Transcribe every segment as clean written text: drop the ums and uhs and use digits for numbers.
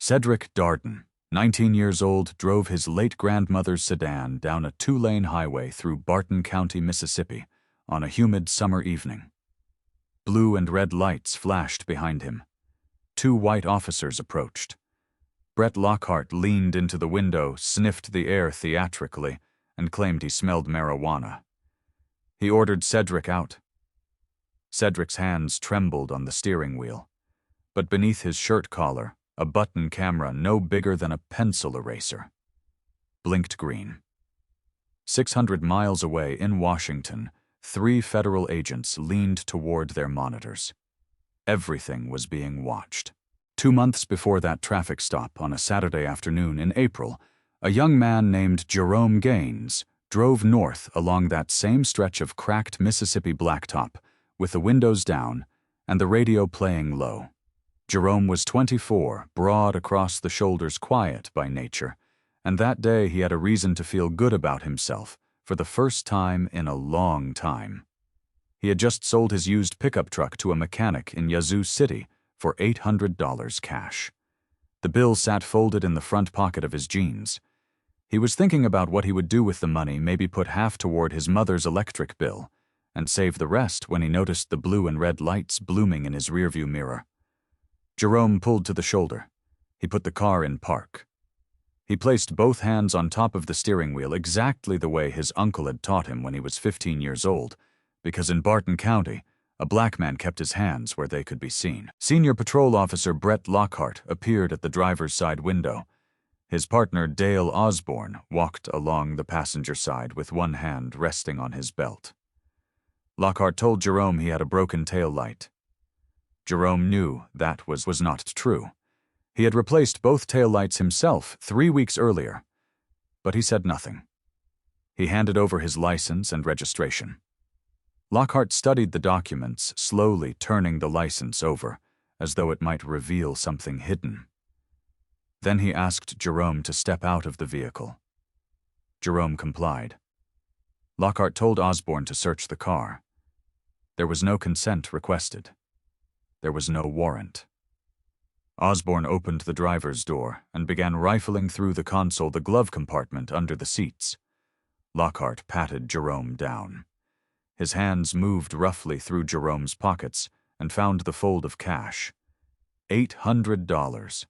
Cedric Darden, 19 years old, drove his late grandmother's sedan down a 2-lane highway through Barton County, Mississippi, on a humid summer evening. Blue and red lights flashed behind him. 2 white officers approached. Brett Lockhart leaned into the window, sniffed the air theatrically, and claimed he smelled marijuana. He ordered Cedric out. Cedric's hands trembled on the steering wheel, but beneath his shirt collar, a button camera no bigger than a pencil eraser blinked green. 600 miles away in Washington, 3 federal agents leaned toward their monitors. Everything was being watched. 2 months before that traffic stop on a Saturday afternoon in April, a young man named Jerome Gaines drove north along that same stretch of cracked Mississippi blacktop with the windows down and the radio playing low. Jerome was 24, broad across the shoulders, quiet by nature, and that day he had a reason to feel good about himself for the first time in a long time. He had just sold his used pickup truck to a mechanic in Yazoo City for $800 cash. The bill sat folded in the front pocket of his jeans. He was thinking about what he would do with the money, maybe put half toward his mother's electric bill, and save the rest when he noticed the blue and red lights blooming in his rearview mirror. Jerome pulled to the shoulder. He put the car in park. He placed both hands on top of the steering wheel exactly the way his uncle had taught him when he was 15 years old, because in Barton County, a black man kept his hands where they could be seen. Senior Patrol Officer Brett Lockhart appeared at the driver's side window. His partner, Dale Osborne, walked along the passenger side with one hand resting on his belt. Lockhart told Jerome he had a broken tail light. Jerome knew that was not true. He had replaced both taillights himself 3 weeks earlier, but he said nothing. He handed over his license and registration. Lockhart studied the documents, slowly turning the license over, as though it might reveal something hidden. Then he asked Jerome to step out of the vehicle. Jerome complied. Lockhart told Osborne to search the car. There was no consent requested. There was no warrant. Osborne opened the driver's door and began rifling through the console, the glove compartment under the seats. Lockhart patted Jerome down. His hands moved roughly through Jerome's pockets and found the fold of cash. $800.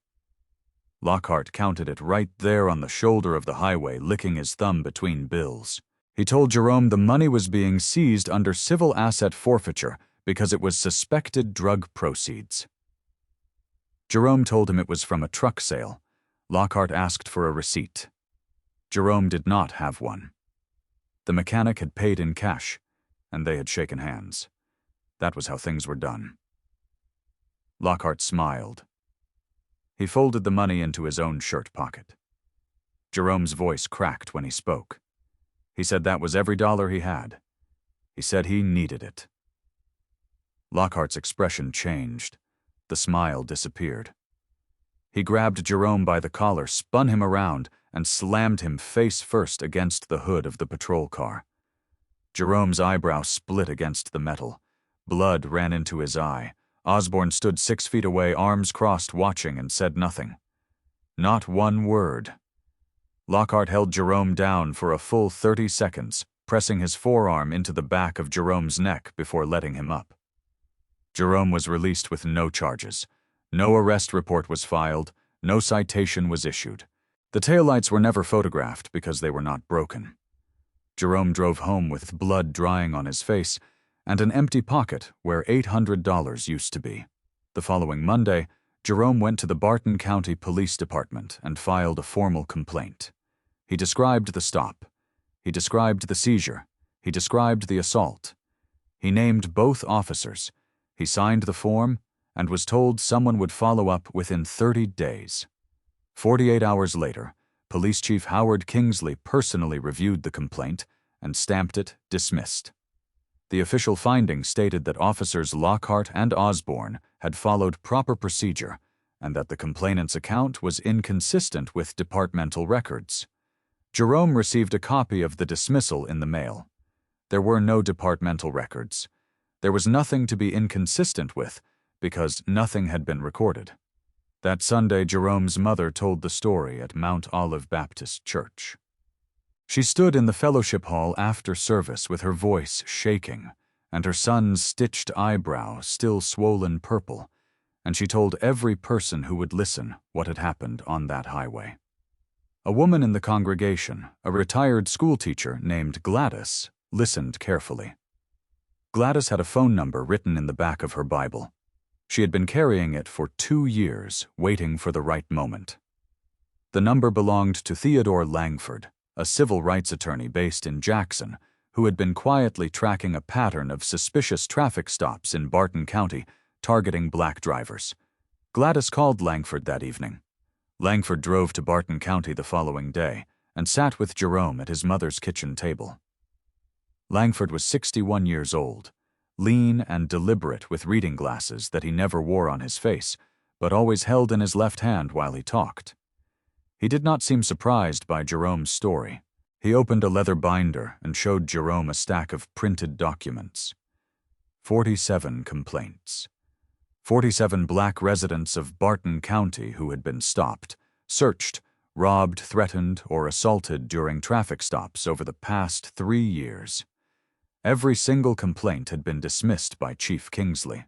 Lockhart counted it right there on the shoulder of the highway, licking his thumb between bills. He told Jerome the money was being seized under civil asset forfeiture because it was suspected drug proceeds. Jerome told him it was from a truck sale. Lockhart asked for a receipt. Jerome did not have one. The mechanic had paid in cash, and they had shaken hands. That was how things were done. Lockhart smiled. He folded the money into his own shirt pocket. Jerome's voice cracked when he spoke. He said that was every dollar he had. He said he needed it. Lockhart's expression changed. The smile disappeared. He grabbed Jerome by the collar, spun him around, and slammed him face first against the hood of the patrol car. Jerome's eyebrow split against the metal. Blood ran into his eye. Osborne stood 6 feet away, arms crossed, watching, and said nothing. Not one word. Lockhart held Jerome down for a full 30 seconds, pressing his forearm into the back of Jerome's neck before letting him up. Jerome was released with no charges. No arrest report was filed. No citation was issued. The taillights were never photographed because they were not broken. Jerome drove home with blood drying on his face and an empty pocket where $800 used to be. The following Monday, Jerome went to the Barton County Police Department and filed a formal complaint. He described the stop. He described the seizure. He described the assault. He named both officers. He signed the form and was told someone would follow up within 30 days. 48 hours later, Police Chief Howard Kingsley personally reviewed the complaint and stamped it dismissed. The official findings stated that Officers Lockhart and Osborne had followed proper procedure and that the complainant's account was inconsistent with departmental records. Jerome received a copy of the dismissal in the mail. There were no departmental records. There was nothing to be inconsistent with because nothing had been recorded. That Sunday, Jerome's mother told the story at Mount Olive Baptist Church. She stood in the fellowship hall after service with her voice shaking and her son's stitched eyebrow still swollen purple, and she told every person who would listen what had happened on that highway. A woman in the congregation, a retired schoolteacher named Gladys, listened carefully. Gladys had a phone number written in the back of her Bible. She had been carrying it for 2 years, waiting for the right moment. The number belonged to Theodore Langford, a civil rights attorney based in Jackson, who had been quietly tracking a pattern of suspicious traffic stops in Barton County, targeting black drivers. Gladys called Langford that evening. Langford drove to Barton County the following day and sat with Jerome at his mother's kitchen table. Langford was 61 years old, lean and deliberate with reading glasses that he never wore on his face, but always held in his left hand while he talked. He did not seem surprised by Jerome's story. He opened a leather binder and showed Jerome a stack of printed documents. 47 complaints. 47 black residents of Barton County who had been stopped, searched, robbed, threatened, or assaulted during traffic stops over the past 3 years. Every single complaint had been dismissed by Chief Kingsley.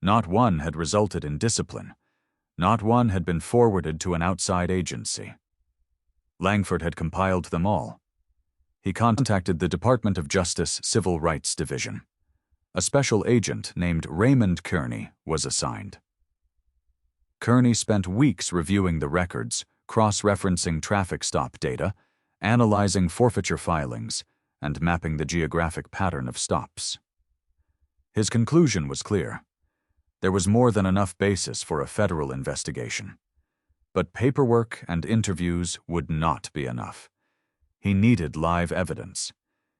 Not one had resulted in discipline. Not one had been forwarded to an outside agency. Langford had compiled them all. He contacted the Department of Justice Civil Rights Division. A special agent named Raymond Kearney was assigned. Kearney spent weeks reviewing the records, cross-referencing traffic stop data, analyzing forfeiture filings, and mapping the geographic pattern of stops. His conclusion was clear. There was more than enough basis for a federal investigation. But paperwork and interviews would not be enough. He needed live evidence.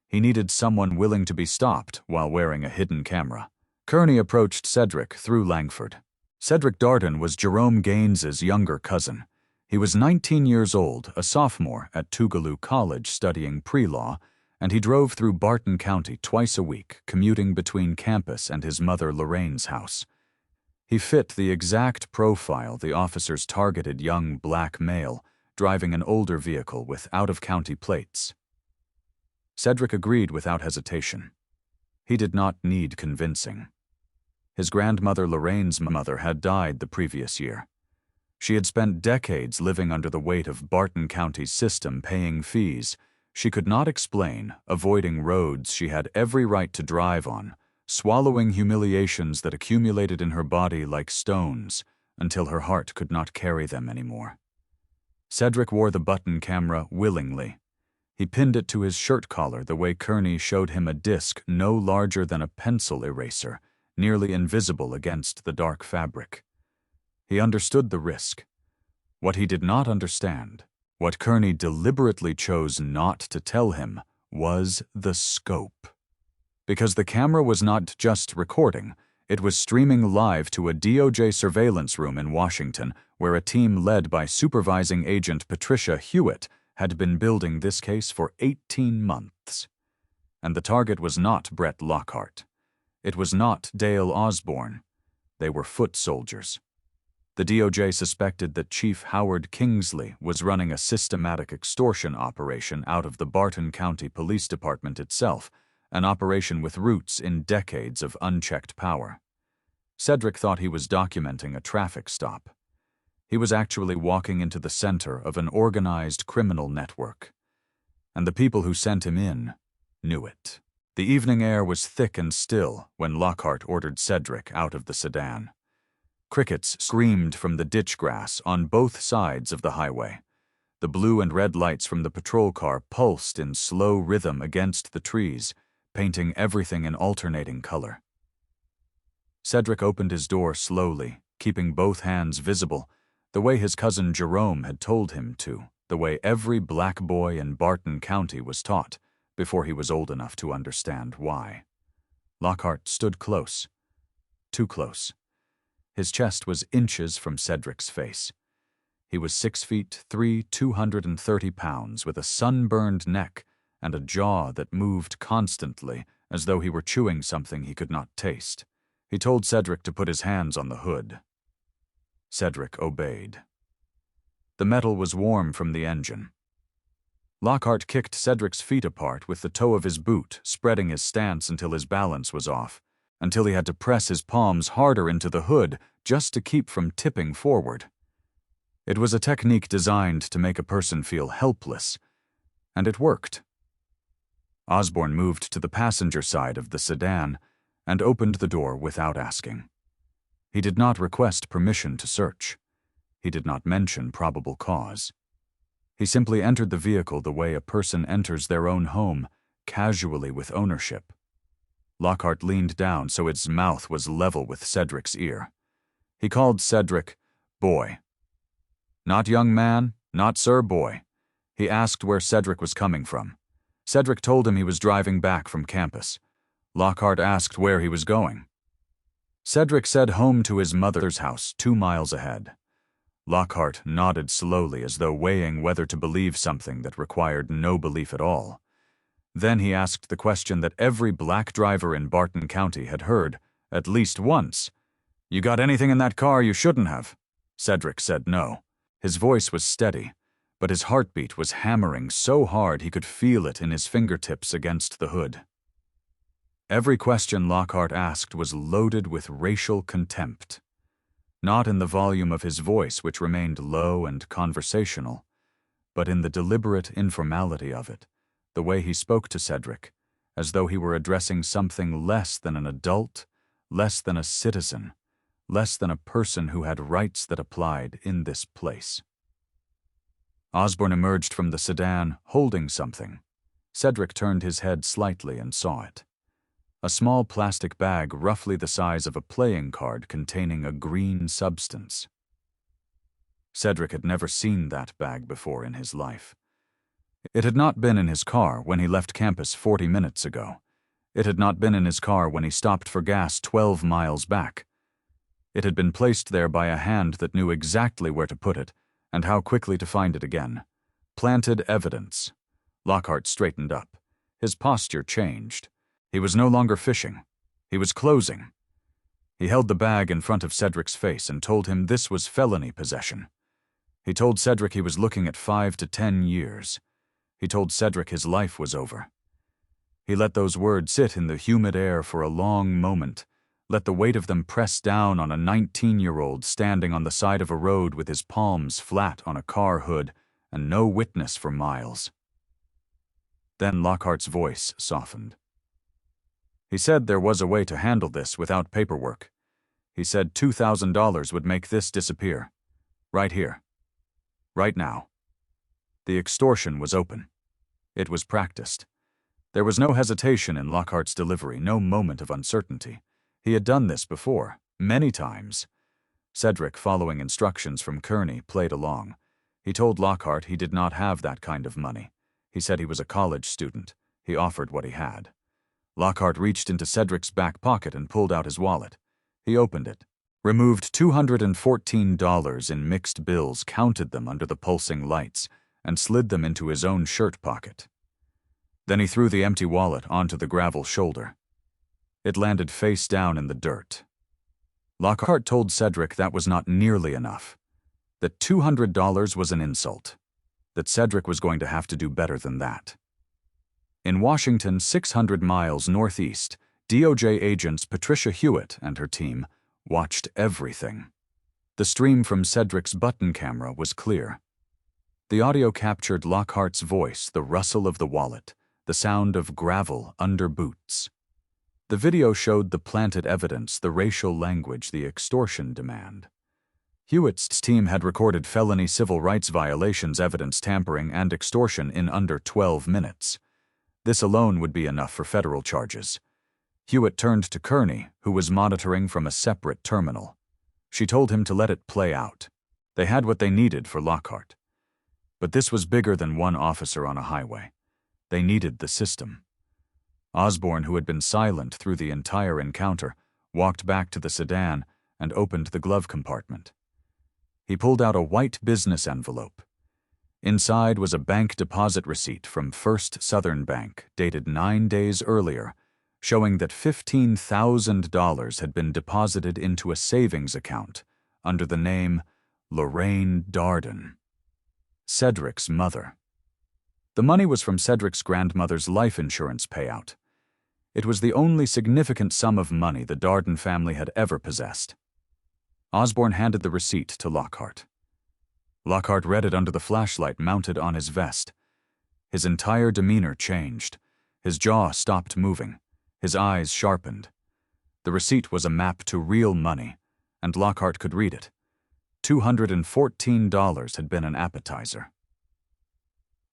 He needed someone willing to be stopped while wearing a hidden camera. Kearney approached Cedric through Langford. Cedric Darden was Jerome Gaines's younger cousin. He was 19 years old, a sophomore at Tougaloo College studying pre-law, and he drove through Barton County twice a week, commuting between campus and his mother Lorraine's house. He fit the exact profile the officers targeted young black male, driving an older vehicle with out-of-county plates. Cedric agreed without hesitation. He did not need convincing. His grandmother Lorraine's mother had died the previous year. She had spent decades living under the weight of Barton County's system, paying fees she could not explain, avoiding roads she had every right to drive on, swallowing humiliations that accumulated in her body like stones until her heart could not carry them anymore. Cedric wore the button camera willingly. He pinned it to his shirt collar the way Kearney showed him a disc no larger than a pencil eraser, nearly invisible against the dark fabric. He understood the risk. What he did not understand, what Kearney deliberately chose not to tell him, was the scope. Because the camera was not just recording, it was streaming live to a DOJ surveillance room in Washington, where a team led by Supervising Agent Patricia Hewitt had been building this case for 18 months. And the target was not Brett Lockhart. It was not Dale Osborne. They were foot soldiers. The DOJ suspected that Chief Howard Kingsley was running a systematic extortion operation out of the Barton County Police Department itself, an operation with roots in decades of unchecked power. Cedric thought he was documenting a traffic stop. He was actually walking into the center of an organized criminal network. And the people who sent him in knew it. The evening air was thick and still when Lockhart ordered Cedric out of the sedan. Crickets screamed from the ditch grass on both sides of the highway. The blue and red lights from the patrol car pulsed in slow rhythm against the trees, painting everything in alternating color. Cedric opened his door slowly, keeping both hands visible, the way his cousin Jerome had told him to, the way every black boy in Barton County was taught, before he was old enough to understand why. Lockhart stood close. Too close. His chest was inches from Cedric's face. He was 6'3", 230 pounds, with a sunburned neck and a jaw that moved constantly, as though he were chewing something he could not taste. He told Cedric to put his hands on the hood. Cedric obeyed. The metal was warm from the engine. Lockhart kicked Cedric's feet apart with the toe of his boot, spreading his stance until his balance was off, until he had to press his palms harder into the hood just to keep from tipping forward. It was a technique designed to make a person feel helpless, and it worked. Osborne moved to the passenger side of the sedan and opened the door without asking. He did not request permission to search. He did not mention probable cause. He simply entered the vehicle the way a person enters their own home, casually with ownership. Lockhart leaned down so his mouth was level with Cedric's ear. He called Cedric, boy. Not young man, not sir, boy. He asked where Cedric was coming from. Cedric told him he was driving back from campus. Lockhart asked where he was going. Cedric said home to his mother's house 2 miles ahead. Lockhart nodded slowly as though weighing whether to believe something that required no belief at all. Then he asked the question that every black driver in Barton County had heard at least once. You got anything in that car you shouldn't have? Cedric said no. His voice was steady, but his heartbeat was hammering so hard he could feel it in his fingertips against the hood. Every question Lockhart asked was loaded with racial contempt. Not in the volume of his voice, which remained low and conversational, but in the deliberate informality of it, the way he spoke to Cedric, as though he were addressing something less than an adult, less than a citizen, less than a person who had rights that applied in this place. Osborne emerged from the sedan, holding something. Cedric turned his head slightly and saw it. A small plastic bag roughly the size of a playing card containing a green substance. Cedric had never seen that bag before in his life. It had not been in his car when he left campus 40 minutes ago. It had not been in his car when he stopped for gas 12 miles back. It had been placed there by a hand that knew exactly where to put it and how quickly to find it again. Planted evidence. Lockhart straightened up. His posture changed. He was no longer fishing. He was closing. He held the bag in front of Cedric's face and told him this was felony possession. He told Cedric he was looking at 5 to 10 years. He told Cedric his life was over. He let those words sit in the humid air for a long moment, let the weight of them press down on a 19-year-old standing on the side of a road with his palms flat on a car hood and no witness for miles. Then Lockhart's voice softened. He said there was a way to handle this without paperwork. He said $2,000 would make this disappear. Right here. Right now. The extortion was open. It was practiced. There was no hesitation in Lockhart's delivery, no moment of uncertainty. He had done this before, many times. Cedric, following instructions from Kearney, played along. He told Lockhart he did not have that kind of money. He said he was a college student. He offered what he had. Lockhart reached into Cedric's back pocket and pulled out his wallet. He opened it, removed $214 in mixed bills, counted them under the pulsing lights, and slid them into his own shirt pocket. Then he threw the empty wallet onto the gravel shoulder. It landed face down in the dirt. Lockhart told Cedric that was not nearly enough, that $200 was an insult, that Cedric was going to have to do better than that. In Washington, 600 miles northeast, DOJ agents Patricia Hewitt and her team watched everything. The stream from Cedric's button camera was clear. The audio captured Lockhart's voice, the rustle of the wallet, the sound of gravel under boots. The video showed the planted evidence, the racial language, the extortion demand. Hewitt's team had recorded felony civil rights violations, evidence tampering, and extortion in under 12 minutes. This alone would be enough for federal charges. Hewitt turned to Kearney, who was monitoring from a separate terminal. She told him to let it play out. They had what they needed for Lockhart. But this was bigger than one officer on a highway. They needed the system. Osborne, who had been silent through the entire encounter, walked back to the sedan and opened the glove compartment. He pulled out a white business envelope. Inside was a bank deposit receipt from First Southern Bank, dated 9 days earlier, showing that $15,000 had been deposited into a savings account under the name Lorraine Darden, Cedric's mother. The money was from Cedric's grandmother's life insurance payout. It was the only significant sum of money the Darden family had ever possessed. Osborne handed the receipt to Lockhart. Lockhart read it under the flashlight mounted on his vest. His entire demeanor changed. His jaw stopped moving. His eyes sharpened. The receipt was a map to real money, and Lockhart could read it. $214 had been an appetizer.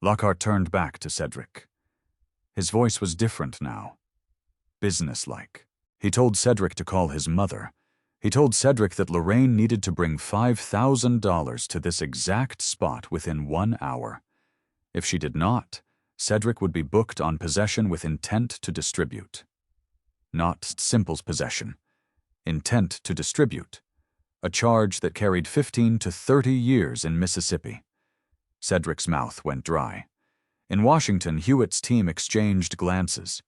Lockhart turned back to Cedric. His voice was different now. Businesslike. He told Cedric to call his mother. He told Cedric that Lorraine needed to bring $5,000 to this exact spot within 1 hour. If she did not, Cedric would be booked on possession with intent to distribute. Not simple's possession. Intent to distribute. A charge that carried 15 to 30 years in Mississippi. Cedric's mouth went dry. In Washington, Hewitt's team exchanged glances.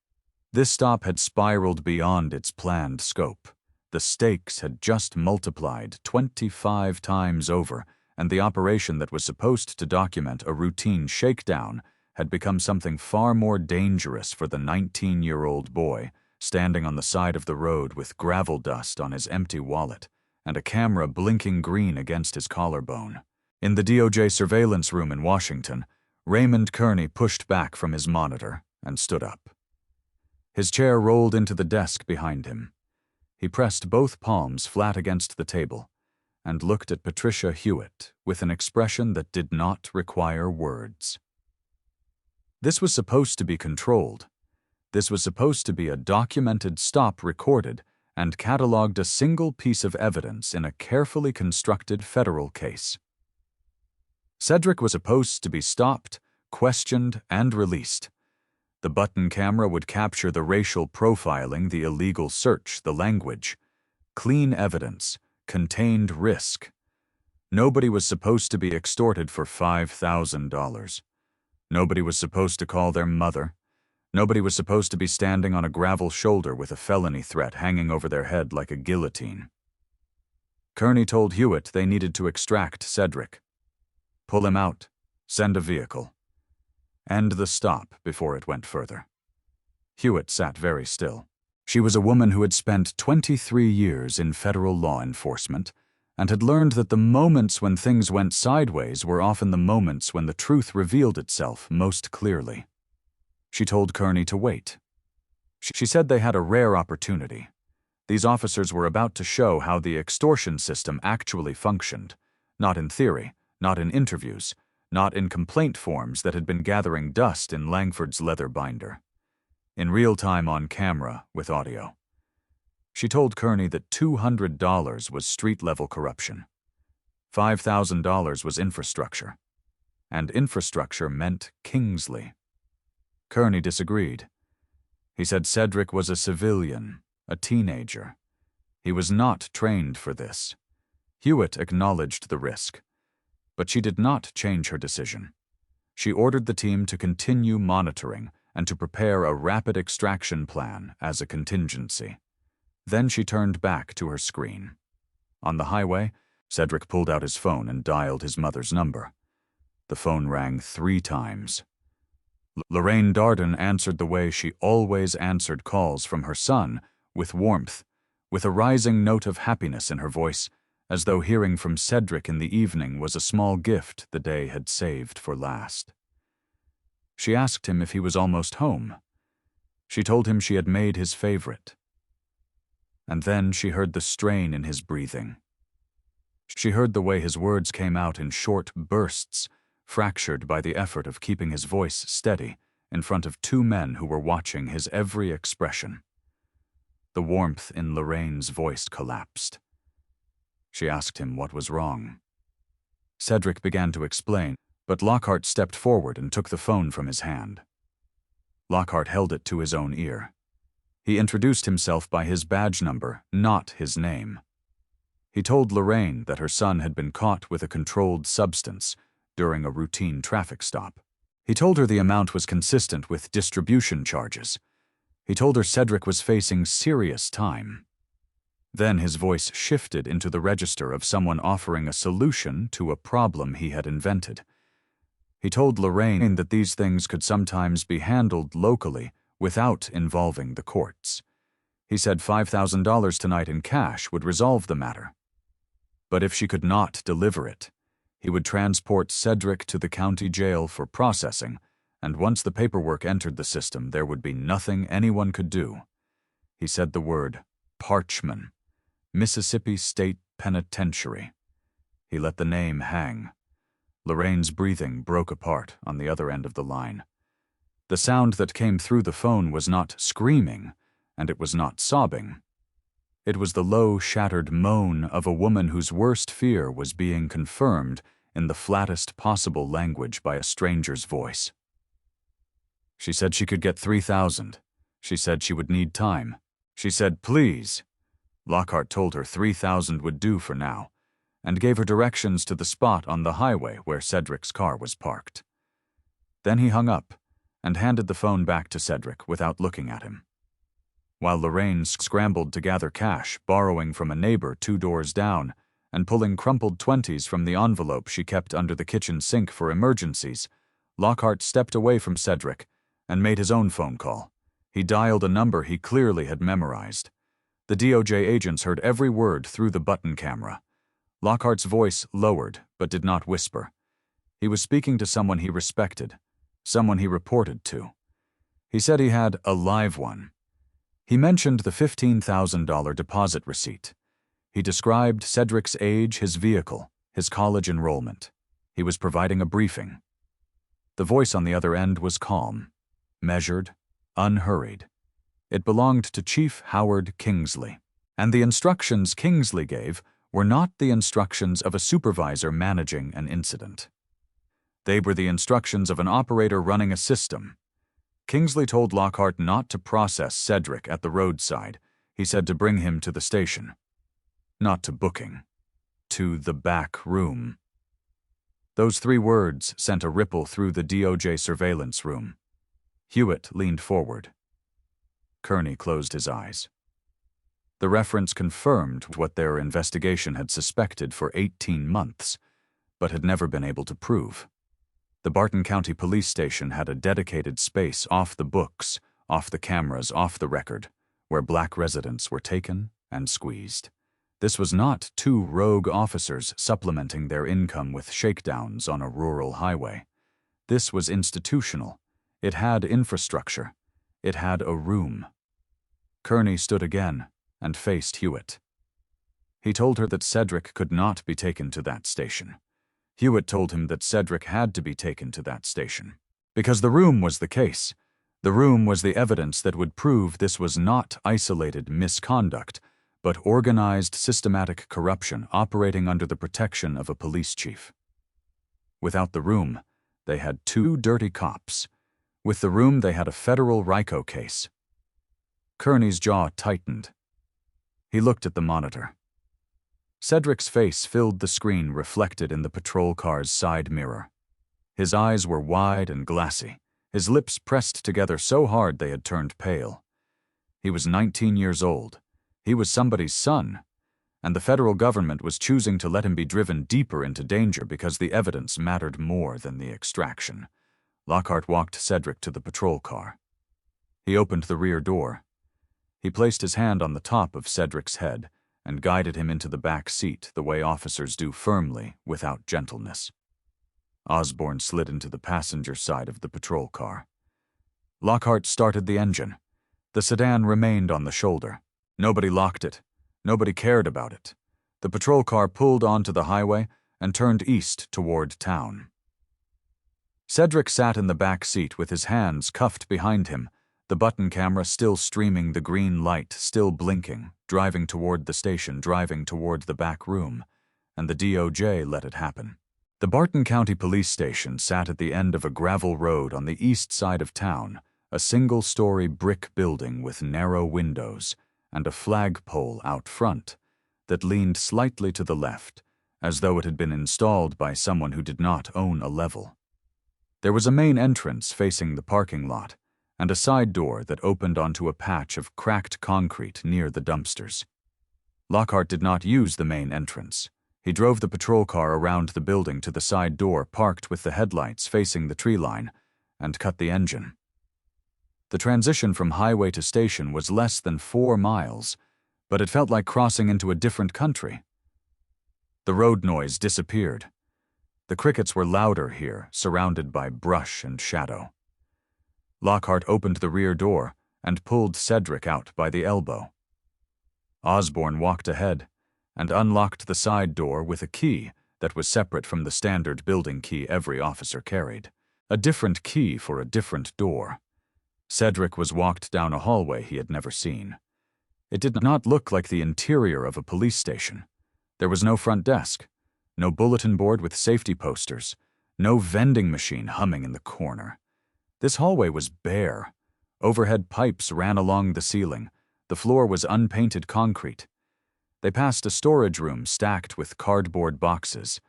This stop had spiraled beyond its planned scope. The stakes had just multiplied 25 times over, and the operation that was supposed to document a routine shakedown had become something far more dangerous for the 19-year-old boy, standing on the side of the road with gravel dust on his empty wallet and a camera blinking green against his collarbone. In the DOJ surveillance room in Washington, Raymond Kearney pushed back from his monitor and stood up. His chair rolled into the desk behind him. He pressed both palms flat against the table and looked at Patricia Hewitt with an expression that did not require words. This was supposed to be controlled. This was supposed to be a documented stop recorded and cataloged a single piece of evidence in a carefully constructed federal case. Cedric was supposed to be stopped, questioned, and released. The button camera would capture the racial profiling, the illegal search, the language. Clean evidence, contained risk. Nobody was supposed to be extorted for $5,000. Nobody was supposed to call their mother. Nobody was supposed to be standing on a gravel shoulder with a felony threat hanging over their head like a guillotine. Kearney told Hewitt they needed to extract Cedric. Pull him out. Send a vehicle. End the stop before it went further. Hewitt sat very still. She was a woman who had spent 23 years in federal law enforcement and had learned that the moments when things went sideways were often the moments when the truth revealed itself most clearly. She told Kearney to wait. She said they had a rare opportunity. These officers were about to show how the extortion system actually functioned, not in theory, not in interviews, not in complaint forms that had been gathering dust in Langford's leather binder. In real time on camera with audio. She told Kearney that $200 was street-level corruption. $5,000 was infrastructure. And infrastructure meant Kingsley. Kearney disagreed. He said Cedric was a civilian, a teenager. He was not trained for this. Hewitt acknowledged the risk. But she did not change her decision. She ordered the team to continue monitoring and to prepare a rapid extraction plan as a contingency. Then she turned back to her screen. On the highway, Cedric pulled out his phone and dialed his mother's number. The phone rang 3 times. Lorraine Darden answered the way she always answered calls from her son, with warmth, with a rising note of happiness in her voice, as though hearing from Cedric in the evening was a small gift the day had saved for last. She asked him if he was almost home. She told him she had made his favorite. And then she heard the strain in his breathing. She heard the way his words came out in short bursts, fractured by the effort of keeping his voice steady in front of 2 men who were watching his every expression. The warmth in Lorraine's voice collapsed. She asked him what was wrong. Cedric began to explain, but Lockhart stepped forward and took the phone from his hand. Lockhart held it to his own ear. He introduced himself by his badge number, not his name. He told Lorraine that her son had been caught with a controlled substance during a routine traffic stop. He told her the amount was consistent with distribution charges. He told her Cedric was facing serious time. Then his voice shifted into the register of someone offering a solution to a problem he had invented. He told Lorraine that these things could sometimes be handled locally without involving the courts. He said $5,000 tonight in cash would resolve the matter. But if she could not deliver it, he would transport Cedric to the county jail for processing, and once the paperwork entered the system, there would be nothing anyone could do. He said the word Parchman, Mississippi State Penitentiary. He let the name hang. Lorraine's breathing broke apart on the other end of the line. The sound that came through the phone was not screaming, and it was not sobbing. It was the low, shattered moan of a woman whose worst fear was being confirmed in the flattest possible language by a stranger's voice. She said she could get $3,000. She said she would need time. She said, please. Lockhart told her $3,000 would do for now, and gave her directions to the spot on the highway where Cedric's car was parked. Then he hung up and handed the phone back to Cedric without looking at him. While Lorraine scrambled to gather cash, borrowing from a neighbor 2 doors down, and pulling crumpled 20s from the envelope she kept under the kitchen sink for emergencies, Lockhart stepped away from Cedric and made his own phone call. He dialed a number he clearly had memorized. The DOJ agents heard every word through the button camera. Lockhart's voice lowered, but did not whisper. He was speaking to someone he respected, someone he reported to. He said he had a live one. He mentioned the $15,000 deposit receipt. He described Cedric's age, his vehicle, his college enrollment. He was providing a briefing. The voice on the other end was calm, measured, unhurried. It belonged to Chief Howard Kingsley, and the instructions Kingsley gave were not the instructions of a supervisor managing an incident. They were the instructions of an operator running a system. Kingsley told Lockhart not to process Cedric at the roadside. He said to bring him to the station. Not to booking. To the back room. Those 3 words sent a ripple through the DOJ surveillance room. Hewitt leaned forward. Kearney closed his eyes. The reference confirmed what their investigation had suspected for 18 months, but had never been able to prove. The Barton County Police Station had a dedicated space off the books, off the cameras, off the record, where black residents were taken and squeezed. This was not 2 rogue officers supplementing their income with shakedowns on a rural highway. This was institutional. It had infrastructure. It had a room. Kearney stood again and faced Hewitt. He told her that Cedric could not be taken to that station. Hewitt told him that Cedric had to be taken to that station. Because the room was the case. The room was the evidence that would prove this was not isolated misconduct, but organized systematic corruption operating under the protection of a police chief. Without the room, they had 2 dirty cops. With the room, they had a federal RICO case. Kearney's jaw tightened. He looked at the monitor. Cedric's face filled the screen reflected in the patrol car's side mirror. His eyes were wide and glassy, his lips pressed together so hard they had turned pale. He was 19 years old. He was somebody's son, and the federal government was choosing to let him be driven deeper into danger because the evidence mattered more than the extraction. Lockhart walked Cedric to the patrol car. He opened the rear door. He placed his hand on the top of Cedric's head and guided him into the back seat the way officers do, firmly, without gentleness. Osborne slid into the passenger side of the patrol car. Lockhart started the engine. The sedan remained on the shoulder. Nobody locked it. Nobody cared about it. The patrol car pulled onto the highway and turned east toward town. Cedric sat in the back seat with his hands cuffed behind him, the button camera still streaming the green light, still blinking, driving toward the station, driving toward the back room, and the DOJ let it happen. The Barton County Police Station sat at the end of a gravel road on the east side of town, a single-story brick building with narrow windows and a flagpole out front that leaned slightly to the left, as though it had been installed by someone who did not own a level. There was a main entrance facing the parking lot, and a side door that opened onto a patch of cracked concrete near the dumpsters. Lockhart did not use the main entrance. He drove the patrol car around the building to the side door, parked with the headlights facing the tree line, and cut the engine. The transition from highway to station was less than 4 miles, but it felt like crossing into a different country. The road noise disappeared. The crickets were louder here, surrounded by brush and shadow. Lockhart opened the rear door and pulled Cedric out by the elbow. Osborne walked ahead and unlocked the side door with a key that was separate from the standard building key every officer carried. A different key for a different door. Cedric was walked down a hallway he had never seen. It did not look like the interior of a police station. There was no front desk, no bulletin board with safety posters, no vending machine humming in the corner. This hallway was bare. Overhead pipes ran along the ceiling. The floor was unpainted concrete. They passed a storage room stacked with cardboard boxes.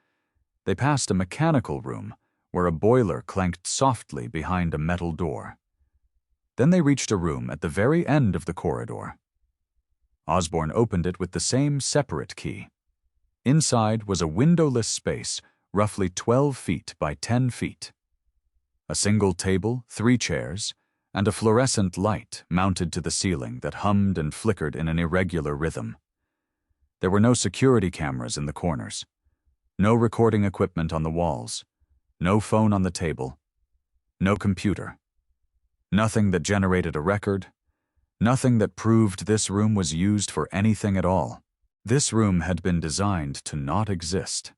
They passed a mechanical room where a boiler clanked softly behind a metal door. Then they reached a room at the very end of the corridor. Osborne opened it with the same separate key. Inside was a windowless space, roughly 12 feet by 10 feet. A single table, 3 chairs, and a fluorescent light mounted to the ceiling that hummed and flickered in an irregular rhythm. There were no security cameras in the corners, no recording equipment on the walls, no phone on the table, no computer. Nothing that generated a record, nothing that proved this room was used for anything at all. This room had been designed to not exist.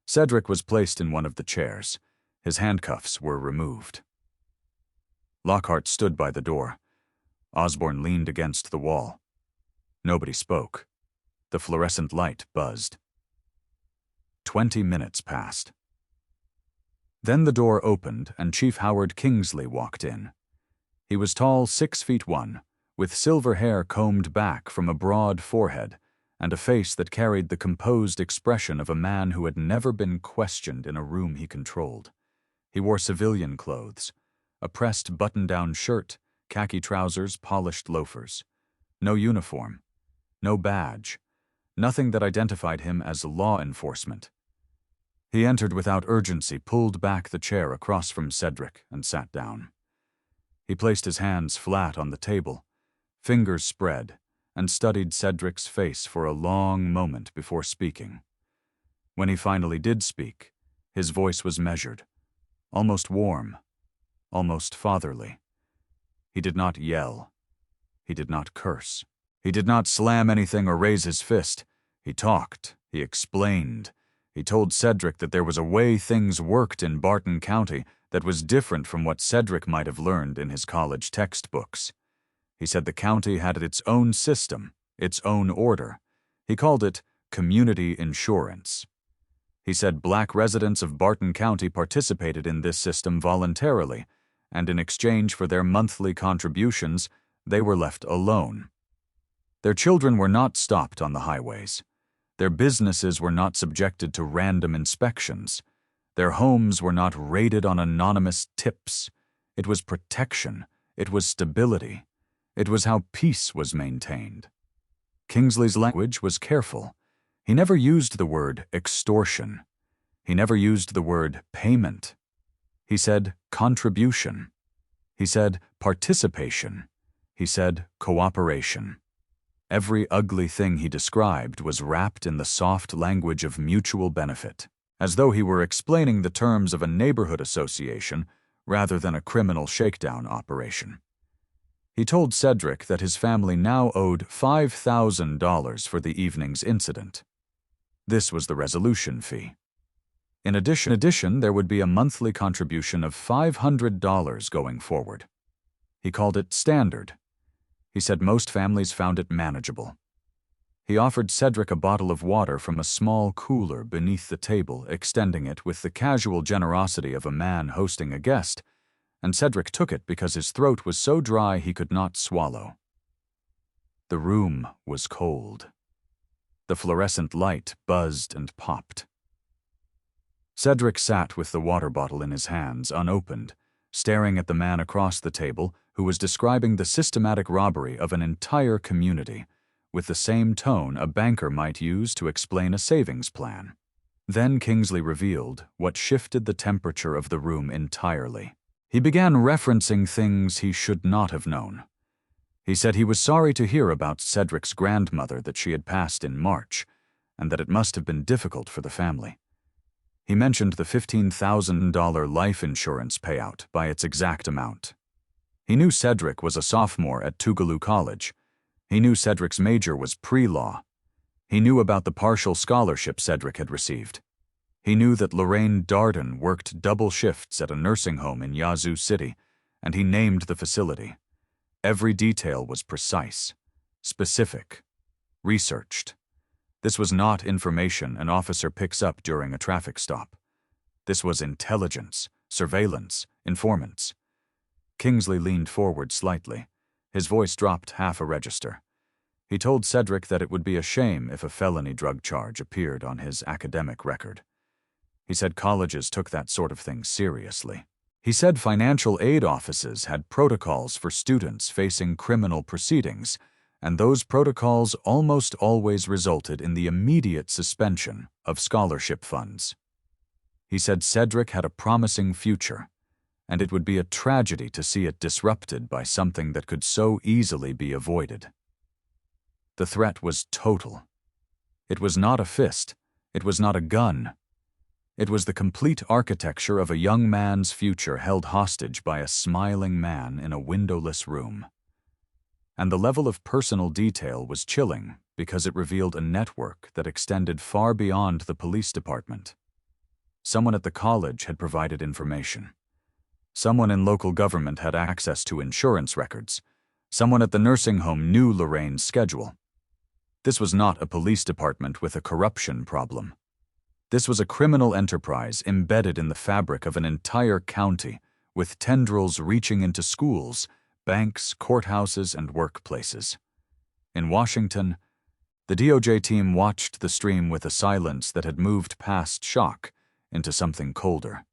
Cedric was placed in one of the chairs. His handcuffs were removed. Lockhart stood by the door. Osborne leaned against the wall. Nobody spoke. The fluorescent light buzzed. 20 minutes passed. Then the door opened and Chief Howard Kingsley walked in. He was tall, 6'1", with silver hair combed back from a broad forehead and a face that carried the composed expression of a man who had never been questioned in a room he controlled. He wore civilian clothes, a pressed button-down shirt, khaki trousers, polished loafers. No uniform, no badge, nothing that identified him as law enforcement. He entered without urgency, pulled back the chair across from Cedric, and sat down. He placed his hands flat on the table, fingers spread, and studied Cedric's face for a long moment before speaking. When he finally did speak, his voice was measured, almost warm, almost fatherly. He did not yell. He did not curse. He did not slam anything or raise his fist. He talked. He explained. He told Cedric that there was a way things worked in Barton County that was different from what Cedric might have learned in his college textbooks. He said the county had its own system, its own order. He called it community insurance. He said black residents of Barton County participated in this system voluntarily, and in exchange for their monthly contributions, they were left alone. Their children were not stopped on the highways. Their businesses were not subjected to random inspections. Their homes were not raided on anonymous tips. It was protection. It was stability. It was how peace was maintained. Kingsley's language was careful. He never used the word extortion. He never used the word payment. He said contribution. He said participation. He said cooperation. Every ugly thing he described was wrapped in the soft language of mutual benefit, as though he were explaining the terms of a neighborhood association rather than a criminal shakedown operation. He told Cedric that his family now owed $5,000 for the evening's incident. This was the resolution fee. In addition, there would be a monthly contribution of $500 going forward. He called it standard. He said most families found it manageable. He offered Cedric a bottle of water from a small cooler beneath the table, extending it with the casual generosity of a man hosting a guest, and Cedric took it because his throat was so dry he could not swallow. The room was cold. The fluorescent light buzzed and popped. Cedric sat with the water bottle in his hands, unopened, staring at the man across the table who was describing the systematic robbery of an entire community, with the same tone a banker might use to explain a savings plan. Then Kingsley revealed what shifted the temperature of the room entirely. He began referencing things he should not have known. He said he was sorry to hear about Cedric's grandmother, that she had passed in March, and that it must have been difficult for the family. He mentioned the $15,000 life insurance payout by its exact amount. He knew Cedric was a sophomore at Tougaloo College. He knew Cedric's major was pre-law. He knew about the partial scholarship Cedric had received. He knew that Lorraine Darden worked double shifts at a nursing home in Yazoo City, and he named the facility. Every detail was precise, specific, researched. This was not information an officer picks up during a traffic stop. This was intelligence, surveillance, informants. Kingsley leaned forward slightly. His voice dropped half a register. He told Cedric that it would be a shame if a felony drug charge appeared on his academic record. He said colleges took that sort of thing seriously. He said financial aid offices had protocols for students facing criminal proceedings, and those protocols almost always resulted in the immediate suspension of scholarship funds. He said Cedric had a promising future, and it would be a tragedy to see it disrupted by something that could so easily be avoided. The threat was total. It was not a fist. It was not a gun. It was the complete architecture of a young man's future held hostage by a smiling man in a windowless room. And the level of personal detail was chilling because it revealed a network that extended far beyond the police department. Someone at the college had provided information. Someone in local government had access to insurance records. Someone at the nursing home knew Lorraine's schedule. This was not a police department with a corruption problem. This was a criminal enterprise embedded in the fabric of an entire county, with tendrils reaching into schools, banks, courthouses, and workplaces. In Washington, the DOJ team watched the stream with a silence that had moved past shock into something colder.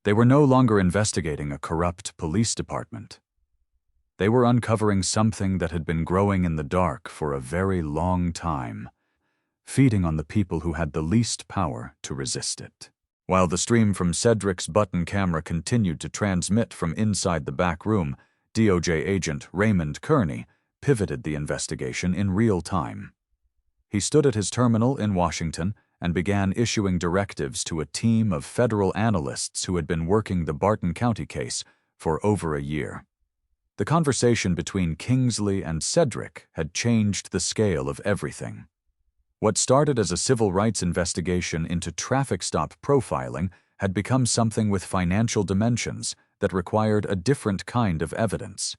They were no longer investigating a corrupt police department. They were uncovering something that had been growing in the dark for a very long time, feeding on the people who had the least power to resist it. While the stream from Cedric's button camera continued to transmit from inside the back room, DOJ agent Raymond Kearney pivoted the investigation in real time. He stood at his terminal in Washington and began issuing directives to a team of federal analysts who had been working the Barton County case for over a year. The conversation between Kingsley and Cedric had changed the scale of everything. What started as a civil rights investigation into traffic stop profiling had become something with financial dimensions that required a different kind of evidence.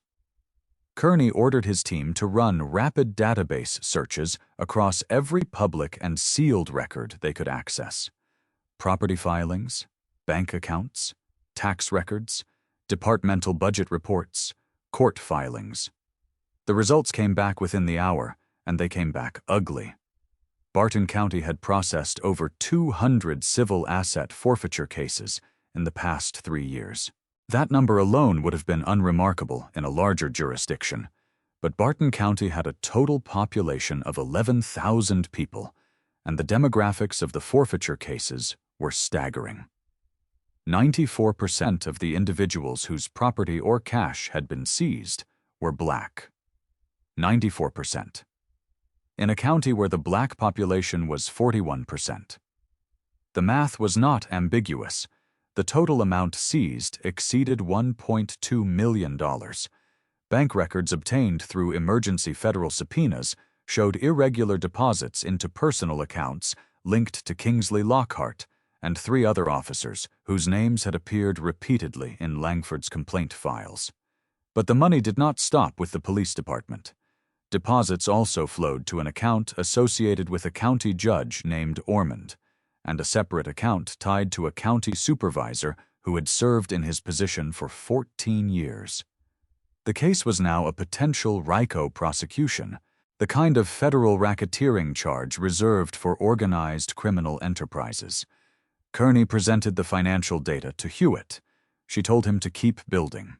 Kearney ordered his team to run rapid database searches across every public and sealed record they could access: property filings, bank accounts, tax records, departmental budget reports, court filings. The results came back within the hour, and they came back ugly. Barton County had processed over 200 civil asset forfeiture cases in the past 3 years. That number alone would have been unremarkable in a larger jurisdiction, but Barton County had a total population of 11,000 people, and the demographics of the forfeiture cases were staggering. 94% of the individuals whose property or cash had been seized were black. 94%. In a county where the black population was 41%. The math was not ambiguous. The total amount seized exceeded $1.2 million. Bank records obtained through emergency federal subpoenas showed irregular deposits into personal accounts linked to Kingsley Lockhart and 3 other officers whose names had appeared repeatedly in Langford's complaint files. But the money did not stop with the police department. Deposits also flowed to an account associated with a county judge named Ormond, and a separate account tied to a county supervisor who had served in his position for 14 years. The case was now a potential RICO prosecution, the kind of federal racketeering charge reserved for organized criminal enterprises. Kearney presented the financial data to Hewitt. She told him to keep building.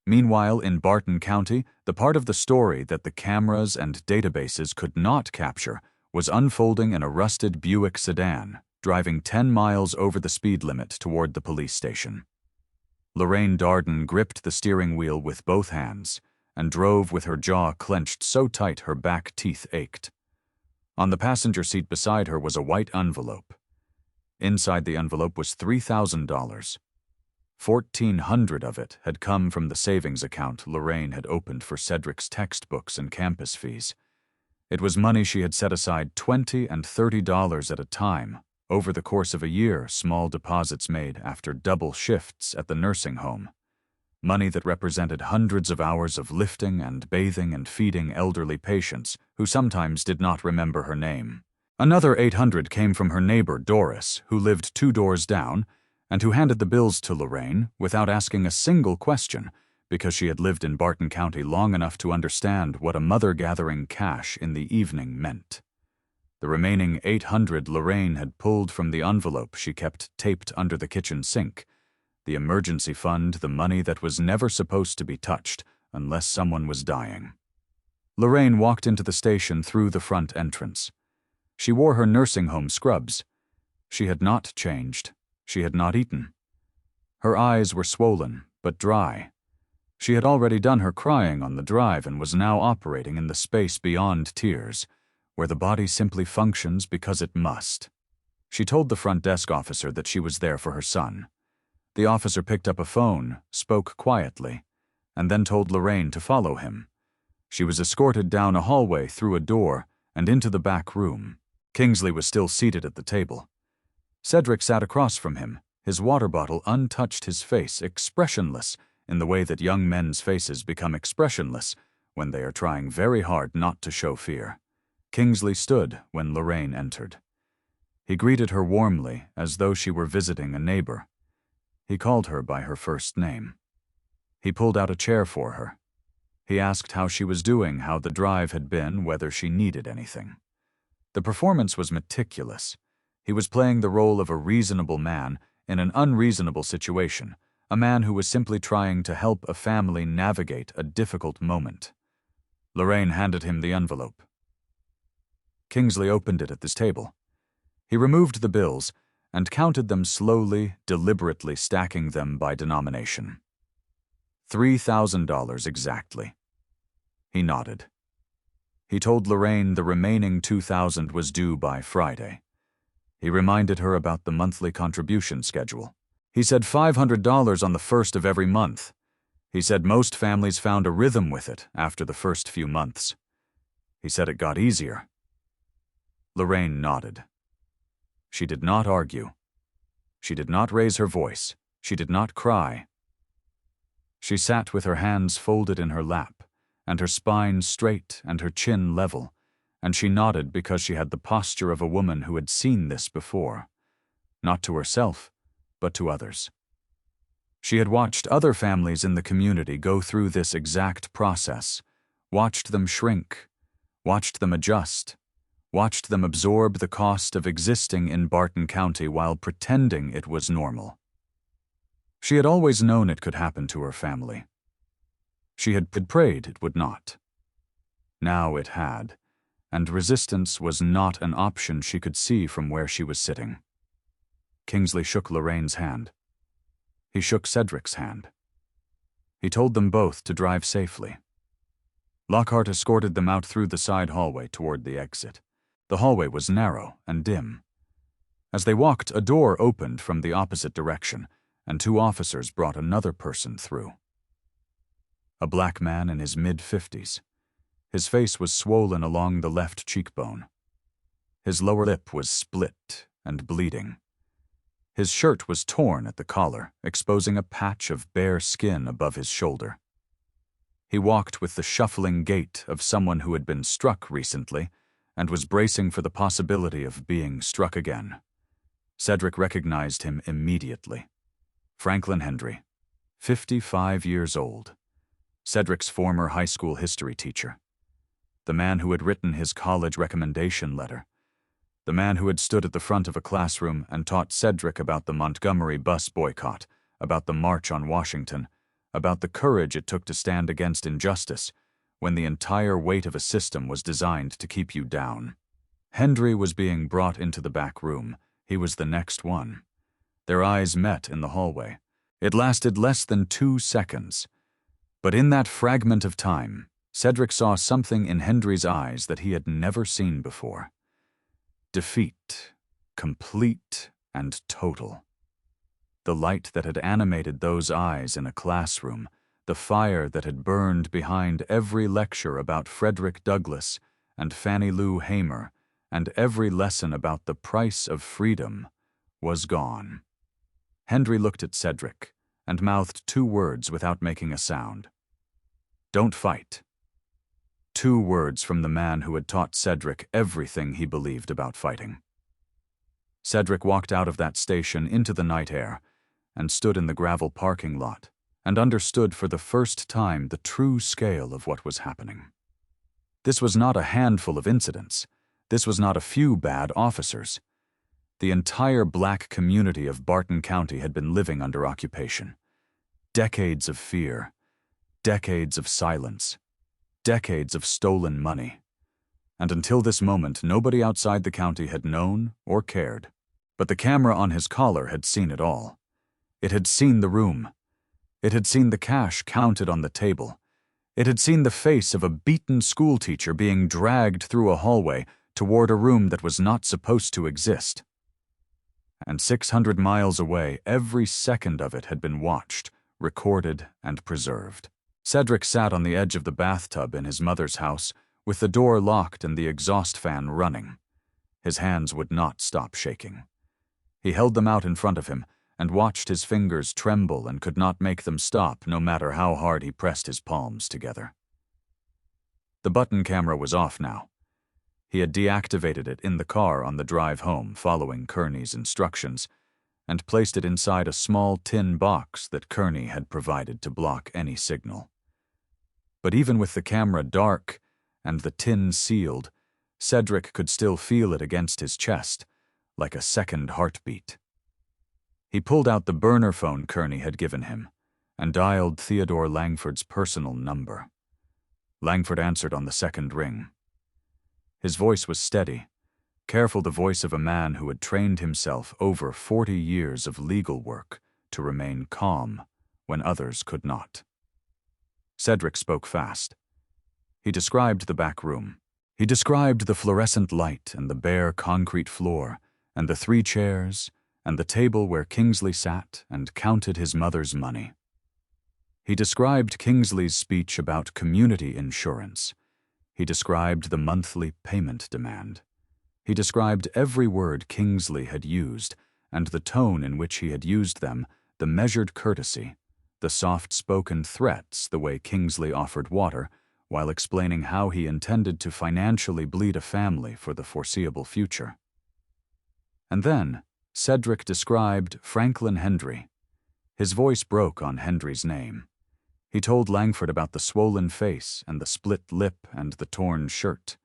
Meanwhile, in Barton County, the part of the story that the cameras and databases could not capture was unfolding in a rusted Buick sedan, driving 10 miles over the speed limit toward the police station. Lorraine Darden gripped the steering wheel with both hands and drove with her jaw clenched so tight her back teeth ached. On the passenger seat beside her was a white envelope. Inside the envelope was $3,000. 1,400 of it had come from the savings account Lorraine had opened for Cedric's textbooks and campus fees. It was money she had set aside $20 and $30 at a time over the course of a year, small deposits made after double shifts at the nursing home. Money that represented hundreds of hours of lifting and bathing and feeding elderly patients who sometimes did not remember her name. Another $800 came from her neighbor Doris, who lived 2 doors down, and who handed the bills to Lorraine without asking a single question, because she had lived in Barton County long enough to understand what a mother gathering cash in the evening meant. The remaining $800 Lorraine had pulled from the envelope she kept taped under the kitchen sink, the emergency fund, the money that was never supposed to be touched unless someone was dying. Lorraine walked into the station through the front entrance. She wore her nursing home scrubs. She had not changed. She had not eaten. Her eyes were swollen, but dry. She had already done her crying on the drive and was now operating in the space beyond tears, where the body simply functions because it must. She told the front desk officer that she was there for her son. The officer picked up a phone, spoke quietly, and then told Lorraine to follow him. She was escorted down a hallway through a door and into the back room. Kingsley was still seated at the table. Cedric sat across from him, his water bottle untouched, his face expressionless in the way that young men's faces become expressionless when they are trying very hard not to show fear. Kingsley stood when Lorraine entered. He greeted her warmly as though she were visiting a neighbor. He called her by her first name. He pulled out a chair for her. He asked how she was doing, how the drive had been, whether she needed anything. The performance was meticulous. He was playing the role of a reasonable man in an unreasonable situation, a man who was simply trying to help a family navigate a difficult moment. Lorraine handed him the envelope. Kingsley opened it at this table. He removed the bills and counted them slowly, deliberately stacking them by denomination. $3,000 exactly. He nodded. He told Lorraine the remaining $2,000 was due by Friday. He reminded her about the monthly contribution schedule. He said $500 on the first of every month. He said most families found a rhythm with it after the first few months. He said it got easier. Lorraine nodded. She did not argue. She did not raise her voice. She did not cry. She sat with her hands folded in her lap, and her spine straight and her chin level, and she nodded because she had the posture of a woman who had seen this before, not to herself, but to others. She had watched other families in the community go through this exact process, watched them shrink, watched them adjust, watched them absorb the cost of existing in Barton County while pretending it was normal. She had always known it could happen to her family. She had prayed it would not. Now it had, and resistance was not an option she could see from where she was sitting. Kingsley shook Lorraine's hand. He shook Cedric's hand. He told them both to drive safely. Lockhart escorted them out through the side hallway toward the exit. The hallway was narrow and dim. As they walked, a door opened from the opposite direction, and 2 officers brought another person through. A black man in his mid-50s. His face was swollen along the left cheekbone. His lower lip was split and bleeding. His shirt was torn at the collar, exposing a patch of bare skin above his shoulder. He walked with the shuffling gait of someone who had been struck recently and was bracing for the possibility of being struck again. Cedric recognized him immediately. Franklin Hendry, 55 years old. Cedric's former high school history teacher. The man who had written his college recommendation letter. The man who had stood at the front of a classroom and taught Cedric about the Montgomery bus boycott, about the March on Washington, about the courage it took to stand against injustice when the entire weight of a system was designed to keep you down. Hendry was being brought into the back room. He was the next one. Their eyes met in the hallway. It lasted less than 2 seconds. But in that fragment of time, Cedric saw something in Hendry's eyes that he had never seen before. Defeat, complete and total. The light that had animated those eyes in a classroom, the fire that had burned behind every lecture about Frederick Douglass and Fannie Lou Hamer, and every lesson about the price of freedom, was gone. Hendry looked at Cedric and mouthed 2 words without making a sound. "Don't fight." 2 words from the man who had taught Cedric everything he believed about fighting. Cedric walked out of that station into the night air and stood in the gravel parking lot and understood for the first time the true scale of what was happening. This was not a handful of incidents. This was not a few bad officers. The entire black community of Barton County had been living under occupation. Decades of fear, decades of silence, decades of stolen money. And until this moment, nobody outside the county had known or cared. But the camera on his collar had seen it all. It had seen the room. It had seen the cash counted on the table. It had seen the face of a beaten schoolteacher being dragged through a hallway toward a room that was not supposed to exist. And 600 miles away, every second of it had been watched, recorded, and preserved. Cedric sat on the edge of the bathtub in his mother's house, with the door locked and the exhaust fan running. His hands would not stop shaking. He held them out in front of him and watched his fingers tremble and could not make them stop no matter how hard he pressed his palms together. The button camera was off now. He had deactivated it in the car on the drive home following Kearney's instructions and placed it inside a small tin box that Kearney had provided to block any signal. But even with the camera dark and the tin sealed, Cedric could still feel it against his chest, like a second heartbeat. He pulled out the burner phone Kearney had given him and dialed Theodore Langford's personal number. Langford answered on the second ring. His voice was steady, careful, the voice of a man who had trained himself over 40 years of legal work to remain calm when others could not. Cedric spoke fast. He described the back room. He described the fluorescent light and the bare concrete floor and the 3 chairs and the table where Kingsley sat and counted his mother's money. He described Kingsley's speech about community insurance. He described the monthly payment demand. He described every word Kingsley had used and the tone in which he had used them, the measured courtesy, the soft-spoken threats, the way Kingsley offered water, while explaining how he intended to financially bleed a family for the foreseeable future. And then Cedric described Franklin Hendry. His voice broke on Hendry's name. He told Langford about the swollen face and the split lip and the torn shirt.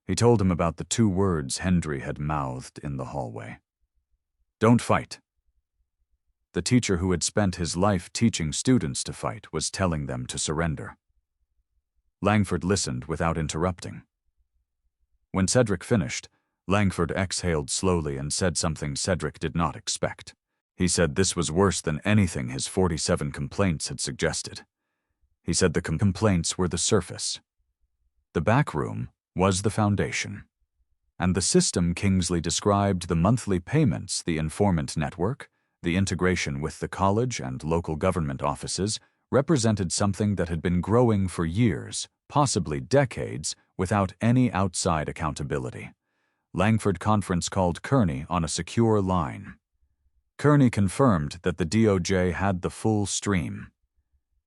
He told him about the 2 words Hendry had mouthed in the hallway. "Don't fight." The teacher who had spent his life teaching students to fight was telling them to surrender. Langford listened without interrupting. When Cedric finished, Langford exhaled slowly and said something Cedric did not expect. He said this was worse than anything his 47 complaints had suggested. He said the complaints were the surface. The back room was the foundation. And the system Kingsley described, the monthly payments, the informant network, the integration with the college and local government offices, represented something that had been growing for years, possibly decades, without any outside accountability. Langford conference called Kearney on a secure line. Kearney confirmed that the DOJ had the full stream.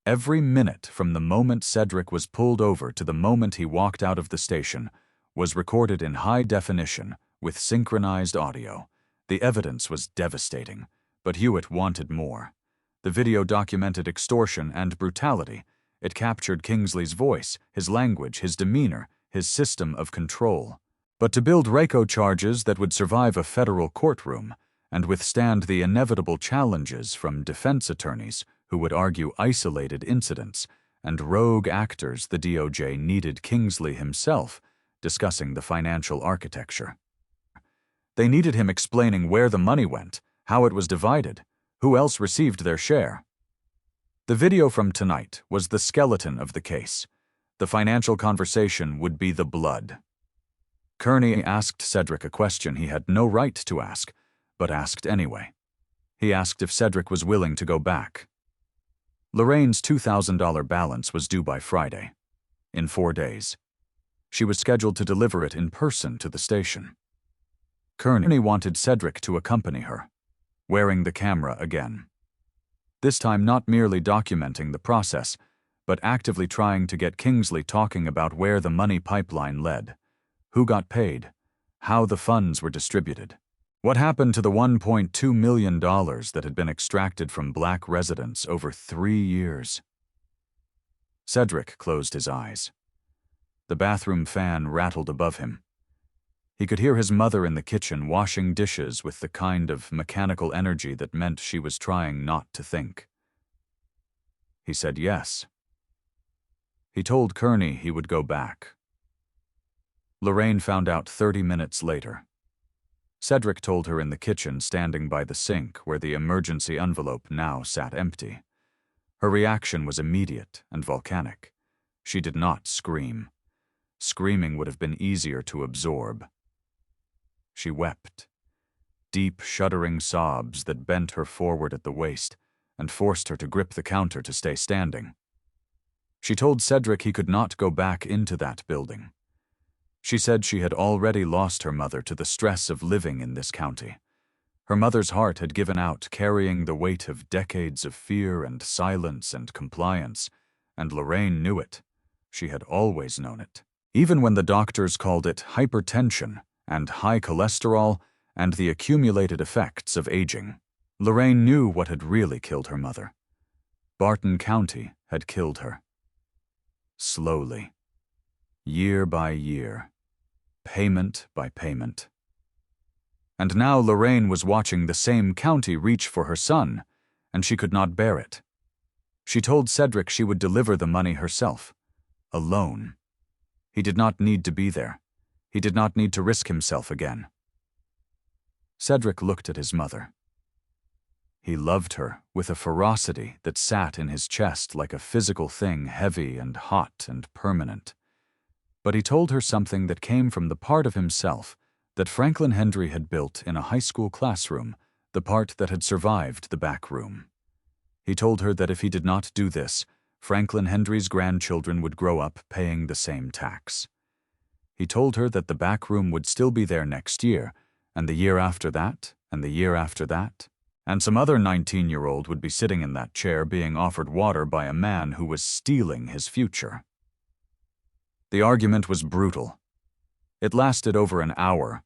Every minute from the moment Cedric was pulled over to the moment he walked out of the station was recorded in high definition with synchronized audio. The evidence was devastating, but Hewitt wanted more. The video documented extortion and brutality. It captured Kingsley's voice, his language, his demeanor, his system of control. But to build RICO charges that would survive a federal courtroom and withstand the inevitable challenges from defense attorneys who would argue isolated incidents, and rogue actors the DOJ needed Kingsley himself, discussing the financial architecture. They needed him explaining where the money went, how it was divided, who else received their share. The video from tonight was the skeleton of the case. The financial conversation would be the blood. Kearney asked Cedric a question he had no right to ask, but asked anyway. He asked if Cedric was willing to go back. Lorraine's $2,000 balance was due by Friday, in 4 days. She was scheduled to deliver it in person to the station. Kearney wanted Cedric to accompany her, wearing the camera again. This time not merely documenting the process, but actively trying to get Kingsley talking about where the money pipeline led, who got paid, how the funds were distributed, what happened to the $1.2 million that had been extracted from black residents over 3 years. Cedric closed his eyes. The bathroom fan rattled above him. He could hear his mother in the kitchen washing dishes with the kind of mechanical energy that meant she was trying not to think. He said yes. He told Kearney he would go back. Lorraine found out 30 minutes later. Cedric told her in the kitchen, standing by the sink where the emergency envelope now sat empty. Her reaction was immediate and volcanic. She did not scream. Screaming would have been easier to absorb. She wept, deep, shuddering sobs that bent her forward at the waist and forced her to grip the counter to stay standing. She told Cedric he could not go back into that building. She said she had already lost her mother to the stress of living in this county. Her mother's heart had given out, carrying the weight of decades of fear and silence and compliance, and Lorraine knew it. She had always known it. Even when the doctors called it hypertension and high cholesterol and the accumulated effects of aging, Lorraine knew what had really killed her mother. Barton County had killed her. Slowly, year by year, payment by payment. And now Lorraine was watching the same county reach for her son, and she could not bear it. She told Cedric she would deliver the money herself, alone. He did not need to be there. He did not need to risk himself again. Cedric looked at his mother. He loved her with a ferocity that sat in his chest like a physical thing, heavy and hot and permanent. But he told her something that came from the part of himself that Franklin Hendry had built in a high school classroom, the part that had survived the back room. He told her that if he did not do this, Franklin Hendry's grandchildren would grow up paying the same tax. He told her that the back room would still be there next year, and the year after that, and the year after that, and some other 19-year-old would be sitting in that chair being offered water by a man who was stealing his future. The argument was brutal. It lasted over an hour.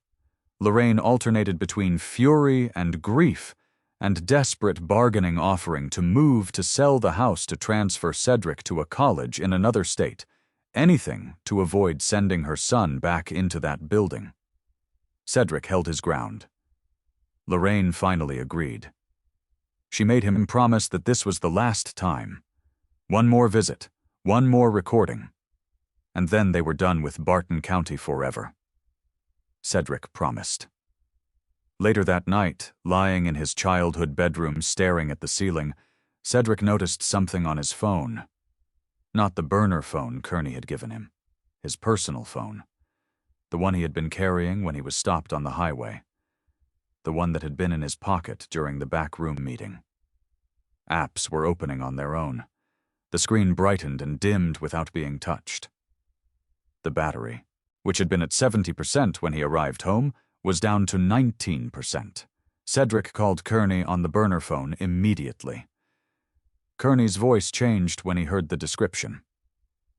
Lorraine alternated between fury and grief and desperate bargaining, offering to move to sell the house to transfer Cedric to a college in another state, anything to avoid sending her son back into that building. Cedric held his ground. Lorraine finally agreed. She made him promise that this was the last time. One more visit, one more recording, and then they were done with Barton County forever. Cedric promised. Later that night, lying in his childhood bedroom staring at the ceiling, Cedric noticed something on his phone. Not the burner phone Kearney had given him, his personal phone. The one he had been carrying when he was stopped on the highway. The one that had been in his pocket during the backroom meeting. Apps were opening on their own. The screen brightened and dimmed without being touched. The battery, which had been at 70% when he arrived home, was down to 19%. Cedric called Kearney on the burner phone immediately. Kearney's voice changed when he heard the description.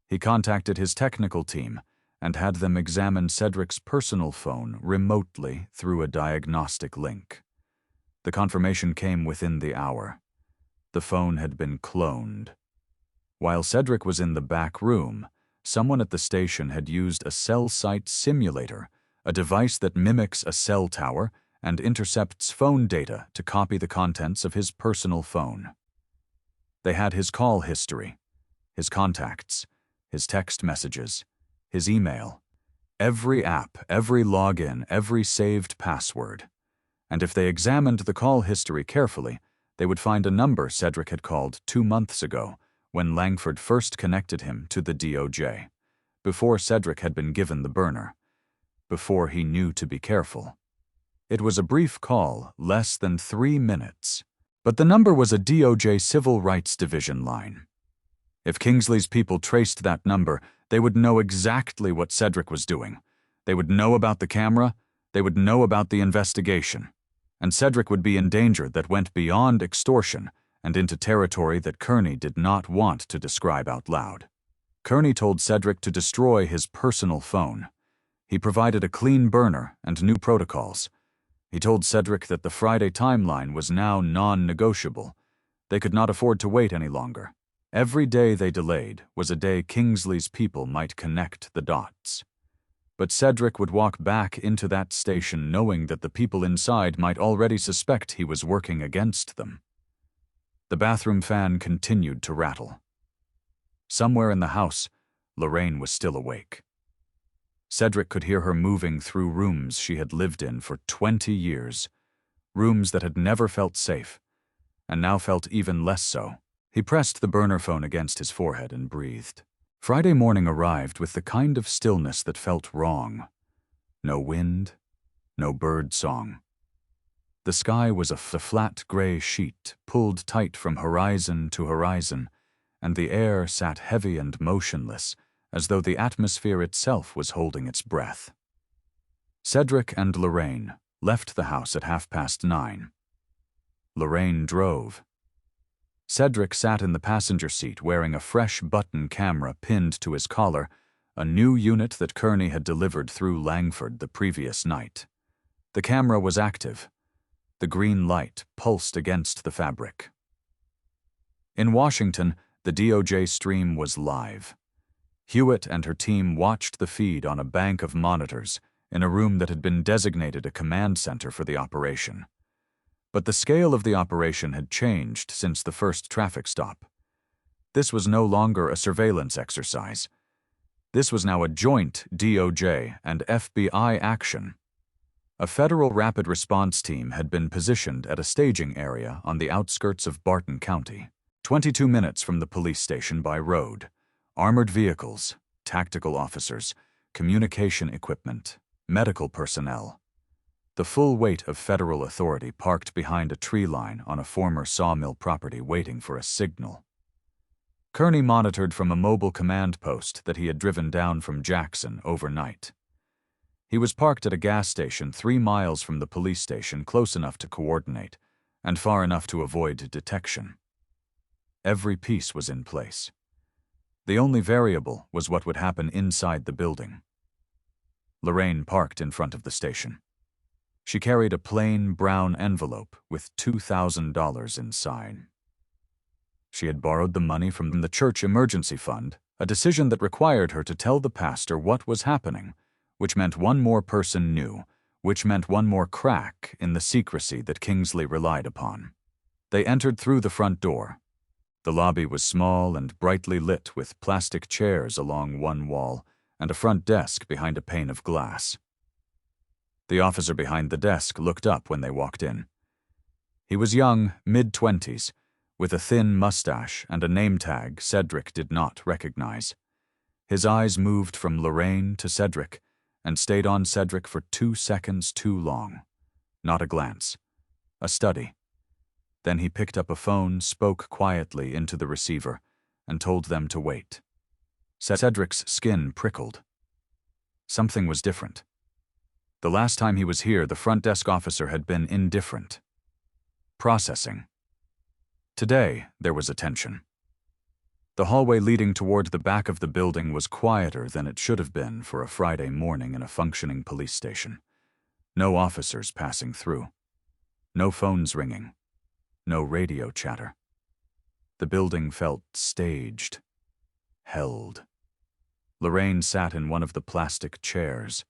He contacted his technical team and had them examine Cedric's personal phone remotely through a diagnostic link. The confirmation came within the hour. The phone had been cloned. While Cedric was in the back room, someone at the station had used a cell site simulator, a device that mimics a cell tower and intercepts phone data to copy the contents of his personal phone. They had his call history, his contacts, his text messages, his email, every app, every login, every saved password. And if they examined the call history carefully, they would find a number Cedric had called 2 months ago when Langford first connected him to the DOJ, before Cedric had been given the burner, before he knew to be careful. It was a brief call, less than 3 minutes, but the number was a DOJ Civil Rights Division line. If Kingsley's people traced that number, they would know exactly what Cedric was doing. They would know about the camera, they would know about the investigation, and Cedric would be in danger that went beyond extortion and into territory that Kearney did not want to describe out loud. Kearney told Cedric to destroy his personal phone. He provided a clean burner and new protocols. He told Cedric that the Friday timeline was now non-negotiable. They could not afford to wait any longer. Every day they delayed was a day Kingsley's people might connect the dots. But Cedric would walk back into that station knowing that the people inside might already suspect he was working against them. The bathroom fan continued to rattle. Somewhere in the house, Lorraine was still awake. Cedric could hear her moving through rooms she had lived in for 20 years, rooms that had never felt safe, and now felt even less so. He pressed the burner phone against his forehead and breathed. Friday morning arrived with the kind of stillness that felt wrong. No wind, no bird song. The sky was a flat gray sheet, pulled tight from horizon to horizon, and the air sat heavy and motionless, as though the atmosphere itself was holding its breath. Cedric and Lorraine left the house at 9:30. Lorraine drove. Cedric sat in the passenger seat wearing a fresh button camera pinned to his collar, a new unit that Kearney had delivered through Langford the previous night. The camera was active. The green light pulsed against the fabric. In Washington, the DOJ stream was live. Hewitt and her team watched the feed on a bank of monitors in a room that had been designated a command center for the operation. But the scale of the operation had changed since the first traffic stop. This was no longer a surveillance exercise. This was now a joint DOJ and FBI action. A federal rapid response team had been positioned at a staging area on the outskirts of Barton County, 22 minutes from the police station by road. Armored vehicles, tactical officers, communication equipment, medical personnel. The full weight of federal authority parked behind a tree line on a former sawmill property waiting for a signal. Kearney monitored from a mobile command post that he had driven down from Jackson overnight. He was parked at a gas station 3 miles from the police station, close enough to coordinate, and far enough to avoid detection. Every piece was in place. The only variable was what would happen inside the building. Lorraine parked in front of the station. She carried a plain brown envelope with $2,000 inside. She had borrowed the money from the church emergency fund, a decision that required her to tell the pastor what was happening, which meant one more person knew, which meant one more crack in the secrecy that Kingsley relied upon. They entered through the front door. The lobby was small and brightly lit with plastic chairs along one wall and a front desk behind a pane of glass. The officer behind the desk looked up when they walked in. He was young, mid-20s, with a thin mustache and a name tag Cedric did not recognize. His eyes moved from Lorraine to Cedric and stayed on Cedric for 2 seconds too long. Not a glance. A study. Then he picked up a phone, spoke quietly into the receiver, and told them to wait. Cedric's skin prickled. Something was different. The last time he was here, the front desk officer had been indifferent. Processing. Today, there was attention. The hallway leading toward the back of the building was quieter than it should have been for a Friday morning in a functioning police station. No officers passing through. No phones ringing. No radio chatter. The building felt staged, held. Lorraine sat in one of the plastic chairs.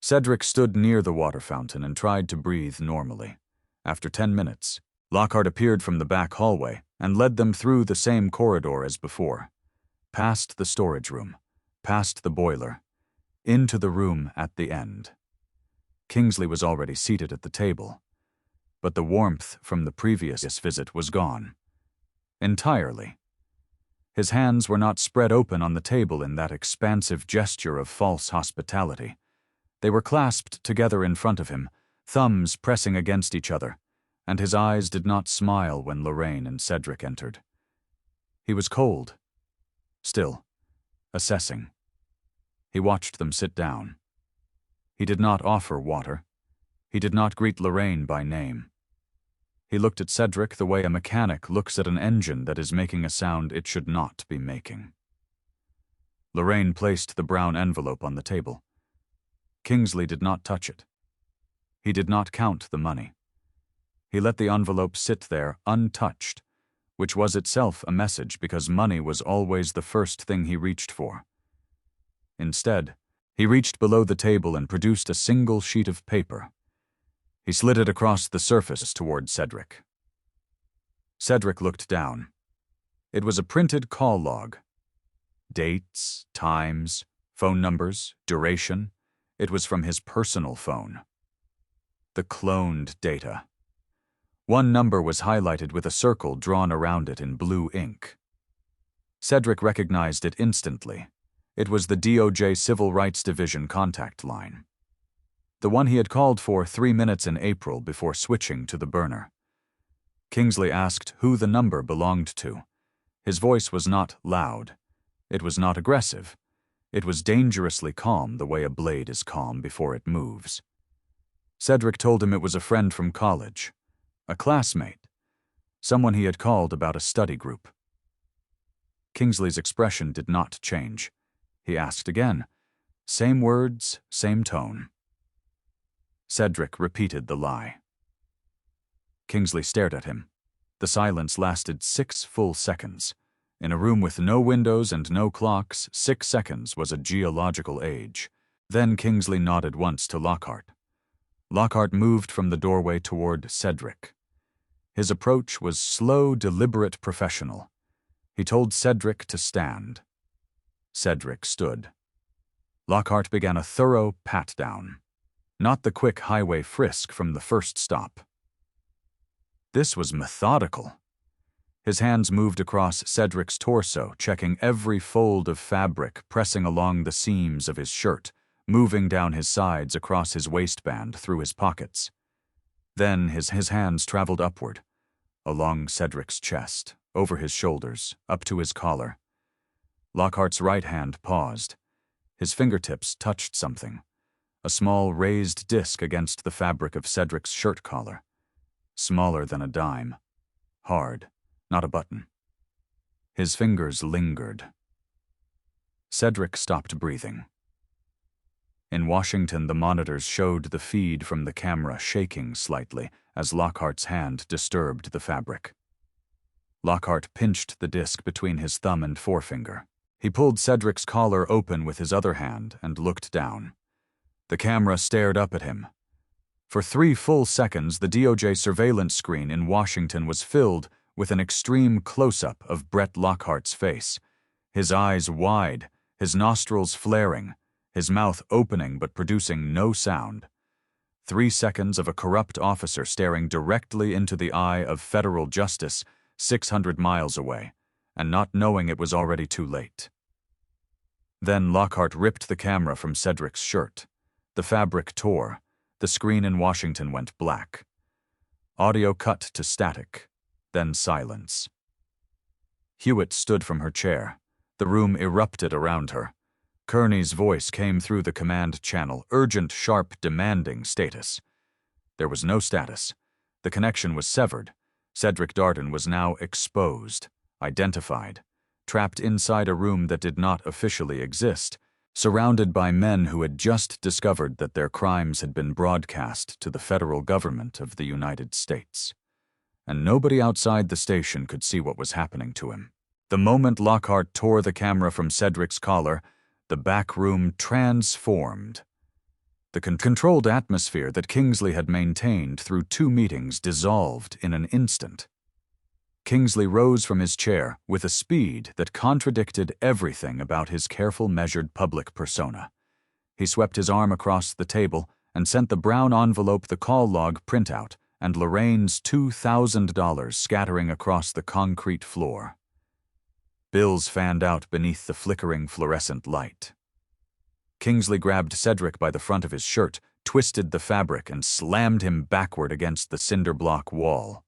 Cedric stood near the water fountain and tried to breathe normally. After 10 minutes, Lockhart appeared from the back hallway and led them through the same corridor as before, past the storage room, past the boiler, into the room at the end. Kingsley was already seated at the table, but the warmth from the previous visit was gone. Entirely. His hands were not spread open on the table in that expansive gesture of false hospitality. They were clasped together in front of him, thumbs pressing against each other, and his eyes did not smile when Lorraine and Cedric entered. He was cold. Still, assessing. He watched them sit down. He did not offer water. He did not greet Lorraine by name. He looked at Cedric the way a mechanic looks at an engine that is making a sound it should not be making. Lorraine placed the brown envelope on the table. Kingsley did not touch it. He did not count the money. He let the envelope sit there untouched, which was itself a message because money was always the first thing he reached for. Instead, he reached below the table and produced a single sheet of paper. He slid it across the surface toward Cedric. Cedric looked down. It was a printed call log. Dates, times, phone numbers, duration. It was from his personal phone. The cloned data. One number was highlighted with a circle drawn around it in blue ink. Cedric recognized it instantly. It was the DOJ Civil Rights Division contact line. The one he had called for 3 minutes in April before switching to the burner. Kingsley asked who the number belonged to. His voice was not loud. It was not aggressive. It was dangerously calm the way a blade is calm before it moves. Cedric told him it was a friend from college, a classmate, someone he had called about a study group. Kingsley's expression did not change. He asked again. Same words, same tone. Cedric repeated the lie. Kingsley stared at him. The silence lasted 6 full seconds. In a room with no windows and no clocks, 6 seconds was a geological age. Then Kingsley nodded once to Lockhart. Lockhart moved from the doorway toward Cedric. His approach was slow, deliberate, professional. He told Cedric to stand. Cedric stood. Lockhart began a thorough pat-down. Not the quick highway frisk from the first stop. This was methodical. His hands moved across Cedric's torso, checking every fold of fabric, pressing along the seams of his shirt, moving down his sides across his waistband through his pockets. Then his hands traveled upward, along Cedric's chest, over his shoulders, up to his collar. Lockhart's right hand paused. His fingertips touched something. A small raised disc against the fabric of Cedric's shirt collar. Smaller than a dime. Hard, not a button. His fingers lingered. Cedric stopped breathing. In Washington, the monitors showed the feed from the camera shaking slightly as Lockhart's hand disturbed the fabric. Lockhart pinched the disc between his thumb and forefinger. He pulled Cedric's collar open with his other hand and looked down. The camera stared up at him. For 3 full seconds, the DOJ surveillance screen in Washington was filled with an extreme close-up of Brett Lockhart's face, his eyes wide, his nostrils flaring, his mouth opening but producing no sound. 3 seconds of a corrupt officer staring directly into the eye of federal justice 600 miles away, and not knowing it was already too late. Then Lockhart ripped the camera from Cedric's shirt. The fabric tore. The screen in Washington went black. Audio cut to static, then silence. Hewitt stood from her chair. The room erupted around her. Kearney's voice came through the command channel, urgent, sharp, demanding status. There was no status. The connection was severed. Cedric Darden was now exposed, identified, trapped inside a room that did not officially exist, surrounded by men who had just discovered that their crimes had been broadcast to the federal government of the United States. And nobody outside the station could see what was happening to him. The moment Lockhart tore the camera from Cedric's collar, the back room transformed. The controlled atmosphere that Kingsley had maintained through 2 meetings dissolved in an instant. Kingsley rose from his chair with a speed that contradicted everything about his careful, measured public persona. He swept his arm across the table and sent the brown envelope the call log printout and Lorraine's $2,000 scattering across the concrete floor. Bills fanned out beneath the flickering fluorescent light. Kingsley grabbed Cedric by the front of his shirt, twisted the fabric, and slammed him backward against the cinder block wall.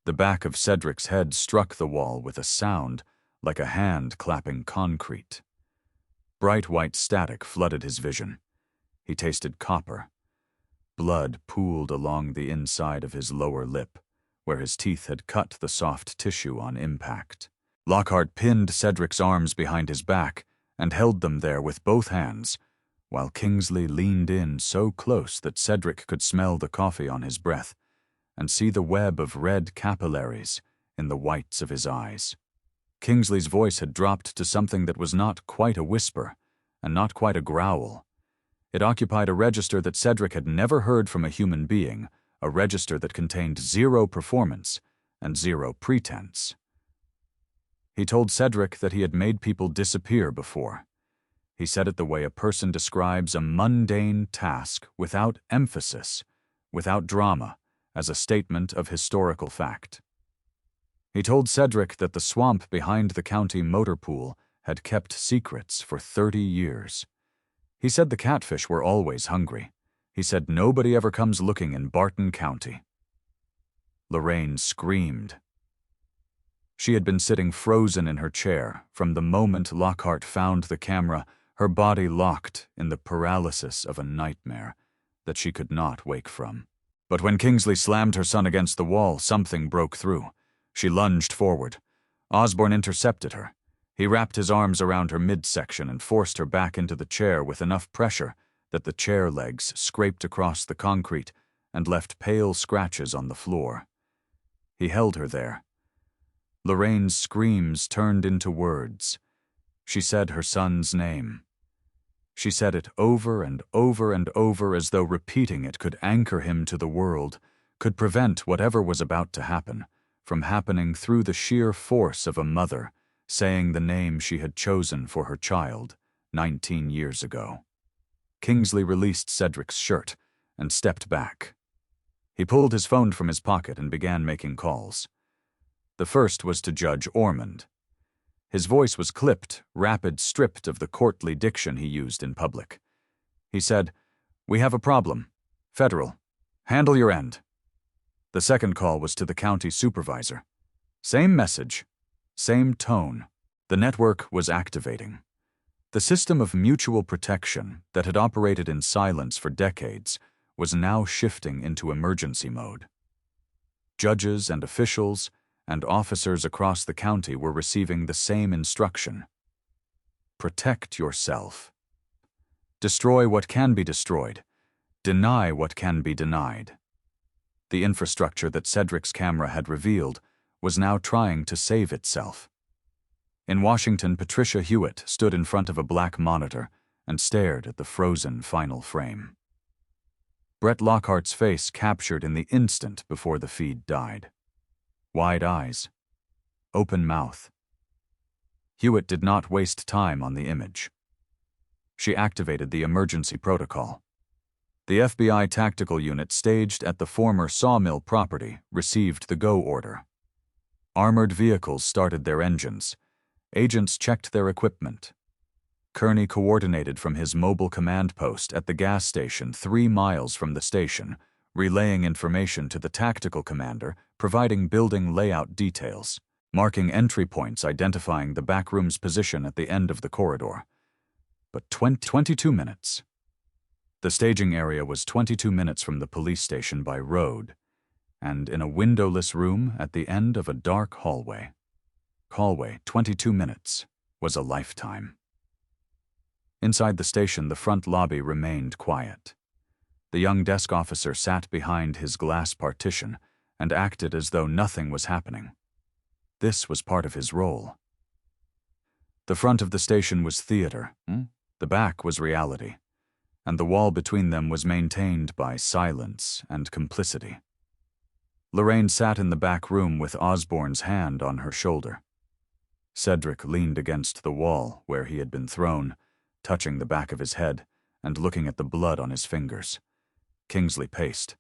The back of Cedric's head struck the wall with a sound like a hand clapping concrete. Bright white static flooded his vision. He tasted copper. Blood pooled along the inside of his lower lip, where his teeth had cut the soft tissue on impact. Lockhart pinned Cedric's arms behind his back and held them there with both hands, while Kingsley leaned in so close that Cedric could smell the coffee on his breath and see the web of red capillaries in the whites of his eyes. Kingsley's voice had dropped to something that was not quite a whisper and not quite a growl. It occupied a register that Cedric had never heard from a human being, a register that contained zero performance and zero pretense. He told Cedric that he had made people disappear before. He said it the way a person describes a mundane task without emphasis, without drama, as a statement of historical fact. He told Cedric that the swamp behind the county motor pool had kept secrets for 30 years. He said the catfish were always hungry. He said nobody ever comes looking in Barton County. Lorraine screamed. She had been sitting frozen in her chair from the moment Lockhart found the camera, her body locked in the paralysis of a nightmare that she could not wake from. But when Kingsley slammed her son against the wall, something broke through. She lunged forward. Osborne intercepted her. He wrapped his arms around her midsection and forced her back into the chair with enough pressure that the chair legs scraped across the concrete and left pale scratches on the floor. He held her there. Lorraine's screams turned into words. She said her son's name. She said it over and over and over as though repeating it could anchor him to the world, could prevent whatever was about to happen from happening through the sheer force of a mother saying the name she had chosen for her child 19 years ago. Kingsley released Cedric's shirt and stepped back. He pulled his phone from his pocket and began making calls. The first was to Judge Ormond. His voice was clipped, rapid, stripped of the courtly diction he used in public. He said, "We have a problem. Federal. Handle your end." The second call was to the county supervisor. Same message, same tone. The network was activating. The system of mutual protection that had operated in silence for decades was now shifting into emergency mode. Judges and officials and officers across the county were receiving the same instruction. Protect yourself. Destroy what can be destroyed. Deny what can be denied. The infrastructure that Cedric's camera had revealed was now trying to save itself. In Washington, Patricia Hewitt stood in front of a black monitor and stared at the frozen final frame. Brett Lockhart's face captured in the instant before the feed died. Wide eyes. Open mouth. Hewitt did not waste time on the image. She activated the emergency protocol. The FBI tactical unit staged at the former sawmill property received the go order. Armored vehicles started their engines. Agents checked their equipment. Kearney coordinated from his mobile command post at the gas station 3 miles from the station, relaying information to the tactical commander, providing building layout details, marking entry points identifying the backroom's position at the end of the corridor. But 22 minutes. The staging area was 22 minutes from the police station by road, and in a windowless room at the end of a dark hallway. 22 minutes was a lifetime. Inside the station, the front lobby remained quiet. The young desk officer sat behind his glass partition and acted as though nothing was happening. This was part of his role. The front of the station was theater. The back was reality, and the wall between them was maintained by silence and complicity. Lorraine sat in the back room with Osborne's hand on her shoulder. Cedric leaned against the wall where he had been thrown, touching the back of his head and looking at the blood on his fingers. Kingsley paced.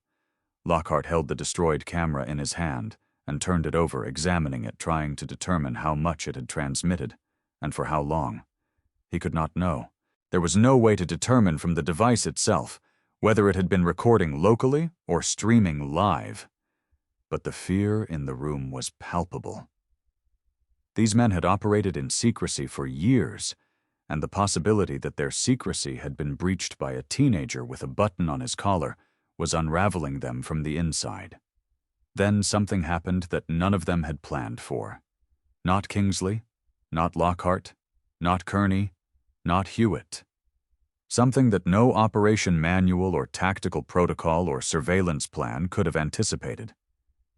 Lockhart held the destroyed camera in his hand and turned it over, examining it, trying to determine how much it had transmitted, and for how long. He could not know. There was no way to determine from the device itself whether it had been recording locally or streaming live. But the fear in the room was palpable. These men had operated in secrecy for years, and the possibility that their secrecy had been breached by a teenager with a button on his collar was unraveling them from the inside. Then something happened that none of them had planned for. Not Kingsley, not Lockhart, not Kearney, not Hewitt. Something that no operation manual or tactical protocol or surveillance plan could have anticipated.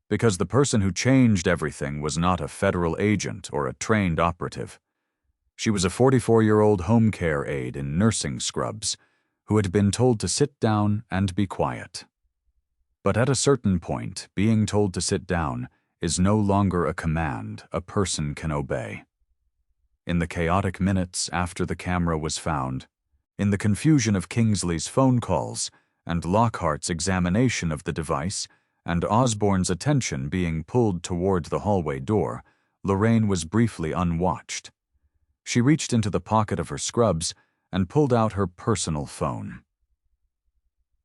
Because the person who changed everything was not a federal agent or a trained operative. She was a 44-year-old home care aide in nursing scrubs who had been told to sit down and be quiet. But at a certain point, being told to sit down is no longer a command a person can obey. In the chaotic minutes after the camera was found, in the confusion of Kingsley's phone calls and Lockhart's examination of the device, and Osborne's attention being pulled toward the hallway door, Lorraine was briefly unwatched. She reached into the pocket of her scrubs and pulled out her personal phone.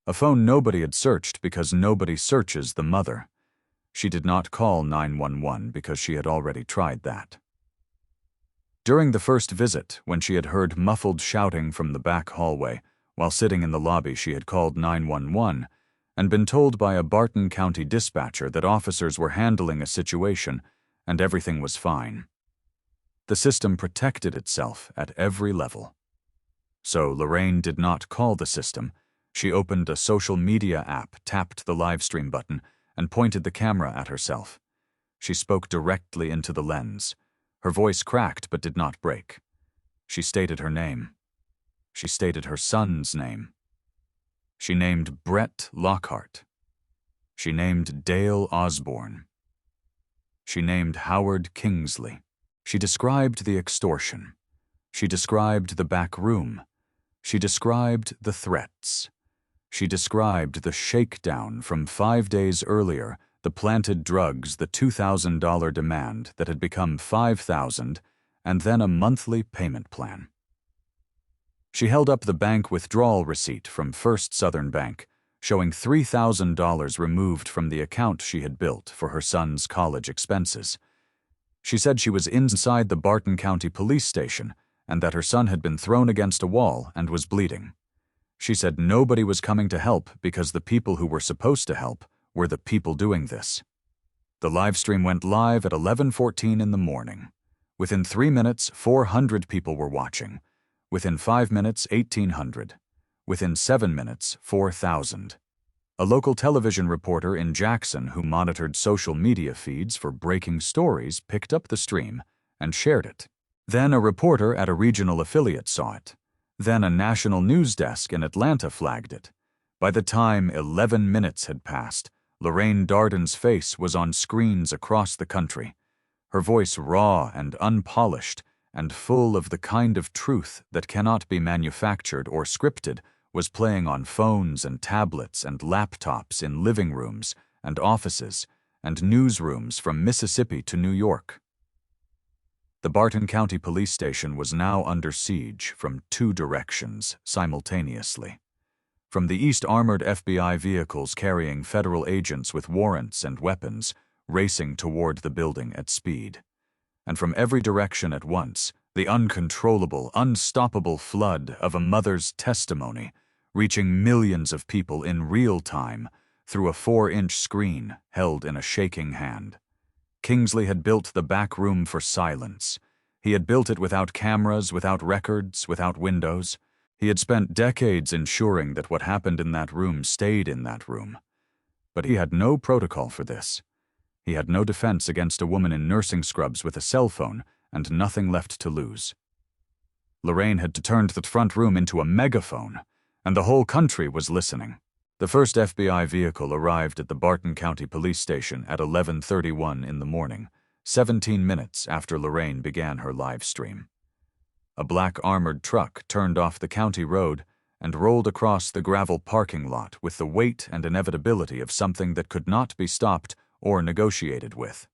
A phone nobody had searched because nobody searches the mother. She did not call 911 because she had already tried that. During the first visit, when she had heard muffled shouting from the back hallway, while sitting in the lobby, she had called 911 and been told by a Barton County dispatcher that officers were handling a situation and everything was fine. The system protected itself at every level. So Lorraine did not call the system. She opened a social media app, tapped the live stream button, and pointed the camera at herself. She spoke directly into the lens. Her voice cracked but did not break. She stated her name. She stated her son's name. She named Brett Lockhart. She named Dale Osborne. She named Howard Kingsley. She described the extortion. She described the back room. She described the threats. She described the shakedown from 5 days earlier, the planted drugs, the $2,000 demand that had become $5,000, and then a monthly payment plan. She held up the bank withdrawal receipt from First Southern Bank, showing $3,000 removed from the account she had built for her son's college expenses. She said she was inside the Barton County Police Station and that her son had been thrown against a wall and was bleeding. She said nobody was coming to help because the people who were supposed to help were the people doing this. The live stream went live at 11:14 in the morning. Within 3 minutes, 400 people were watching. Within 5 minutes, 1,800. Within 7 minutes, 4,000. A local television reporter in Jackson who monitored social media feeds for breaking stories picked up the stream and shared it. Then a reporter at a regional affiliate saw it. Then a national news desk in Atlanta flagged it. By the time 11 minutes had passed, Lorraine Darden's face was on screens across the country. Her voice raw and unpolished and full of the kind of truth that cannot be manufactured or scripted was playing on phones and tablets and laptops in living rooms and offices and newsrooms from Mississippi to New York. The Barton County Police Station was now under siege from 2 directions simultaneously. From the east, armored FBI vehicles carrying federal agents with warrants and weapons racing toward the building at speed. And from every direction at once, the uncontrollable, unstoppable flood of a mother's testimony, reaching millions of people in real time through a 4-inch screen held in a shaking hand. Kingsley had built the back room for silence. He had built it without cameras, without records, without windows. He had spent decades ensuring that what happened in that room stayed in that room. But he had no protocol for this. He had no defense against a woman in nursing scrubs with a cell phone and nothing left to lose. Lorraine had turned the front room into a megaphone, and the whole country was listening. The first FBI vehicle arrived at the Barton County Police Station at 11:31 in the morning, 17 minutes after Lorraine began her live stream. A black armored truck turned off the county road and rolled across the gravel parking lot with the weight and inevitability of something that could not be stopped or negotiated with.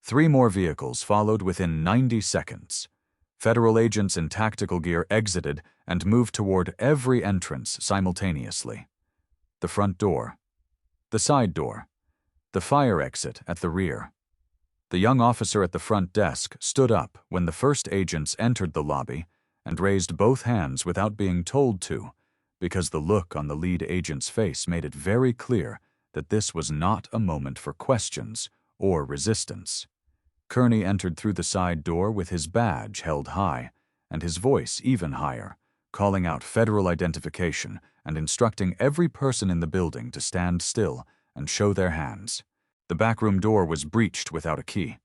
3 more vehicles followed within 90 seconds. Federal agents in tactical gear exited and moved toward every entrance simultaneously. The front door, the side door, the fire exit at the rear. The young officer at the front desk stood up when the first agents entered the lobby and raised both hands without being told to, because the look on the lead agent's face made it very clear that this was not a moment for questions or resistance. Kearney entered through the side door with his badge held high and his voice even higher, calling out federal identification and instructing every person in the building to stand still and show their hands. The backroom door was breached without a key.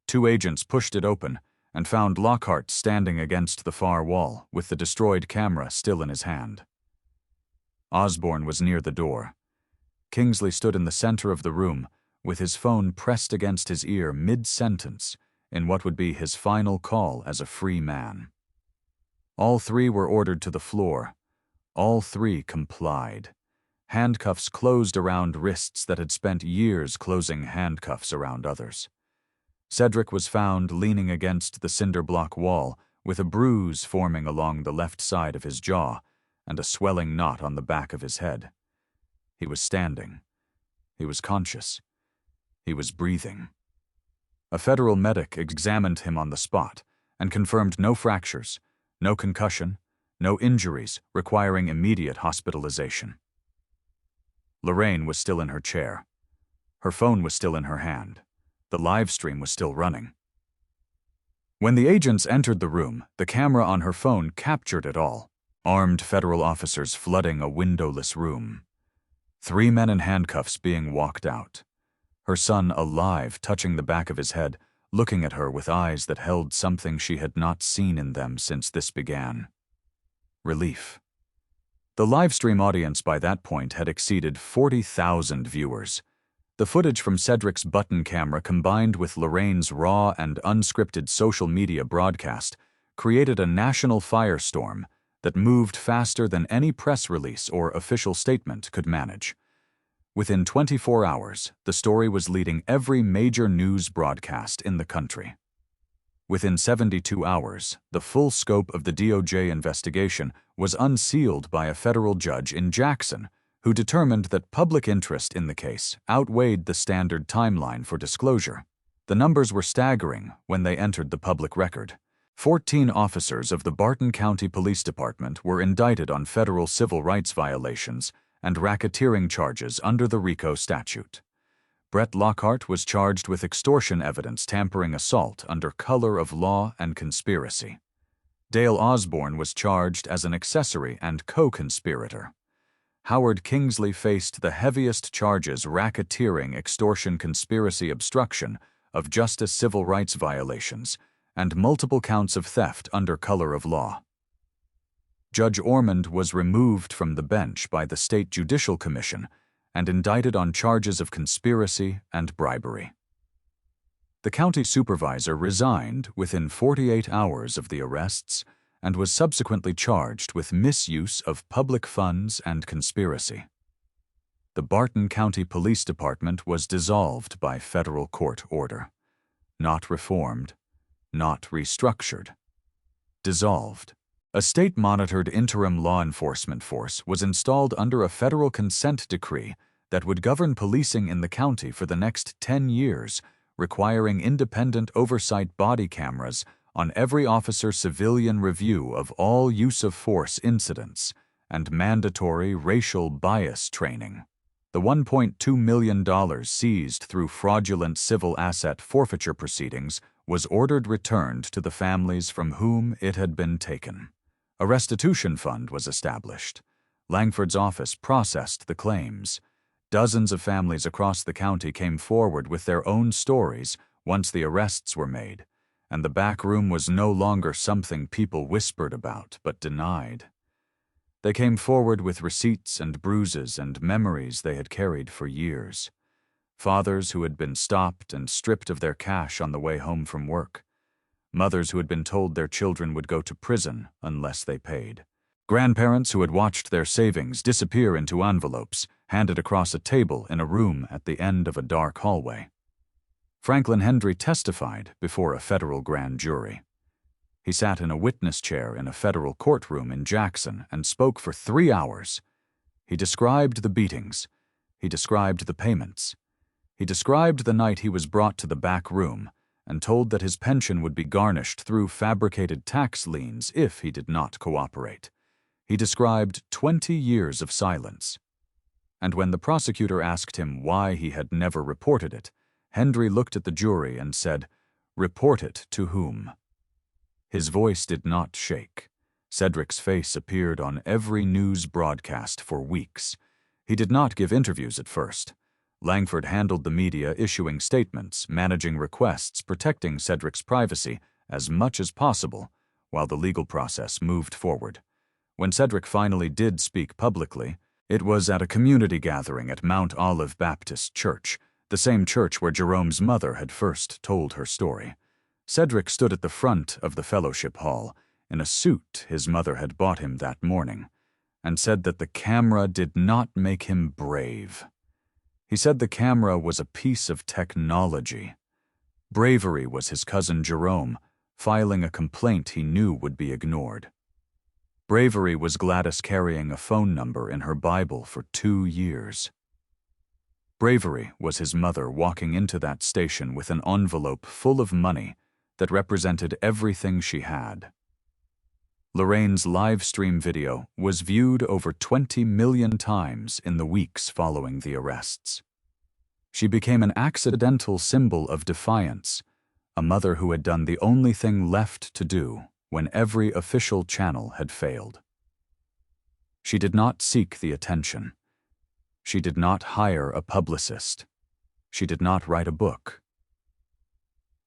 2 agents pushed it open and found Lockhart standing against the far wall with the destroyed camera still in his hand. Osborne was near the door. Kingsley stood in the center of the room with his phone pressed against his ear mid-sentence in what would be his final call as a free man. All 3 were ordered to the floor. All 3 complied. Handcuffs closed around wrists that had spent years closing handcuffs around others. Cedric was found leaning against the cinder block wall with a bruise forming along the left side of his jaw and a swelling knot on the back of his head. He was standing. He was conscious. He was breathing. A federal medic examined him on the spot and confirmed no fractures, no concussion, no injuries requiring immediate hospitalization. Lorraine was still in her chair. Her phone was still in her hand. The live stream was still running. When the agents entered the room, the camera on her phone captured it all. Armed federal officers flooding a windowless room. 3 men in handcuffs being walked out. Her son alive, touching the back of his head, looking at her with eyes that held something she had not seen in them since this began. Relief. The livestream audience by that point had exceeded 40,000 viewers. The footage from Cedric's button camera combined with Lorraine's raw and unscripted social media broadcast created a national firestorm that moved faster than any press release or official statement could manage. Within 24 hours, the story was leading every major news broadcast in the country. Within 72 hours, the full scope of the DOJ investigation was unsealed by a federal judge in Jackson, who determined that public interest in the case outweighed the standard timeline for disclosure. The numbers were staggering when they entered the public record. 14 officers of the Barton County Police Department were indicted on federal civil rights violations and racketeering charges under the RICO statute. Brett Lockhart was charged with extortion evidence tampering assault under color of law and conspiracy. Dale Osborne was charged as an accessory and co-conspirator. Howard Kingsley faced the heaviest charges: racketeering, extortion, conspiracy, obstruction of justice, civil rights violations, and multiple counts of theft under color of law. Judge Ormond was removed from the bench by the State Judicial Commission and indicted on charges of conspiracy and bribery. The county supervisor resigned within 48 hours of the arrests and was subsequently charged with misuse of public funds and conspiracy. The Barton County Police Department was dissolved by federal court order. Not reformed, not restructured. Dissolved. A state-monitored interim law enforcement force was installed under a federal consent decree that would govern policing in the county for the next 10 years, requiring independent oversight body cameras on every officer's civilian review of all use-of-force incidents, and mandatory racial bias training. The $1.2 million seized through fraudulent civil asset forfeiture proceedings was ordered returned to the families from whom it had been taken. A restitution fund was established. Langford's office processed the claims. Dozens of families across the county came forward with their own stories once the arrests were made, and the back room was no longer something people whispered about but denied. They came forward with receipts and bruises and memories they had carried for years. Fathers who had been stopped and stripped of their cash on the way home from work. Mothers who had been told their children would go to prison unless they paid. Grandparents who had watched their savings disappear into envelopes handed across a table in a room at the end of a dark hallway. Franklin Hendry testified before a federal grand jury. He sat in a witness chair in a federal courtroom in Jackson and spoke for 3 hours. He described the beatings. He described the payments. He described the night he was brought to the back room and told that his pension would be garnished through fabricated tax liens if he did not cooperate. He described 20 years of silence. And when the prosecutor asked him why he had never reported it, Hendry looked at the jury and said, "Report it to whom?" His voice did not shake. Cedric's face appeared on every news broadcast for weeks. He did not give interviews at first. Langford handled the media, issuing statements, managing requests, protecting Cedric's privacy as much as possible, while the legal process moved forward. When Cedric finally did speak publicly, it was at a community gathering at Mount Olive Baptist Church, the same church where Jerome's mother had first told her story. Cedric stood at the front of the fellowship hall, in a suit his mother had bought him that morning, and said that the camera did not make him brave. He said the camera was a piece of technology. Bravery was his cousin Jerome, filing a complaint he knew would be ignored. Bravery was Gladys carrying a phone number in her Bible for 2 years. Bravery was his mother walking into that station with an envelope full of money that represented everything she had. Lorraine's live stream video was viewed over 20 million times in the weeks following the arrests. She became an accidental symbol of defiance, a mother who had done the only thing left to do when every official channel had failed. She did not seek the attention. She did not hire a publicist. She did not write a book.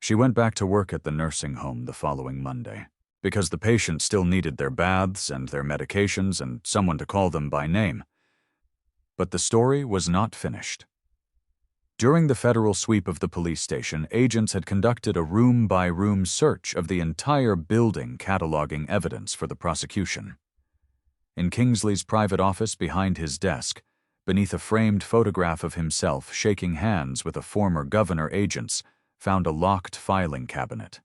She went back to work at the nursing home the following Monday, because the patients still needed their baths and their medications and someone to call them by name. But the story was not finished. During the federal sweep of the police station, agents had conducted a room-by-room search of the entire building, cataloging evidence for the prosecution. In Kingsley's private office behind his desk, beneath a framed photograph of himself shaking hands with a former governor, agents found a locked filing cabinet.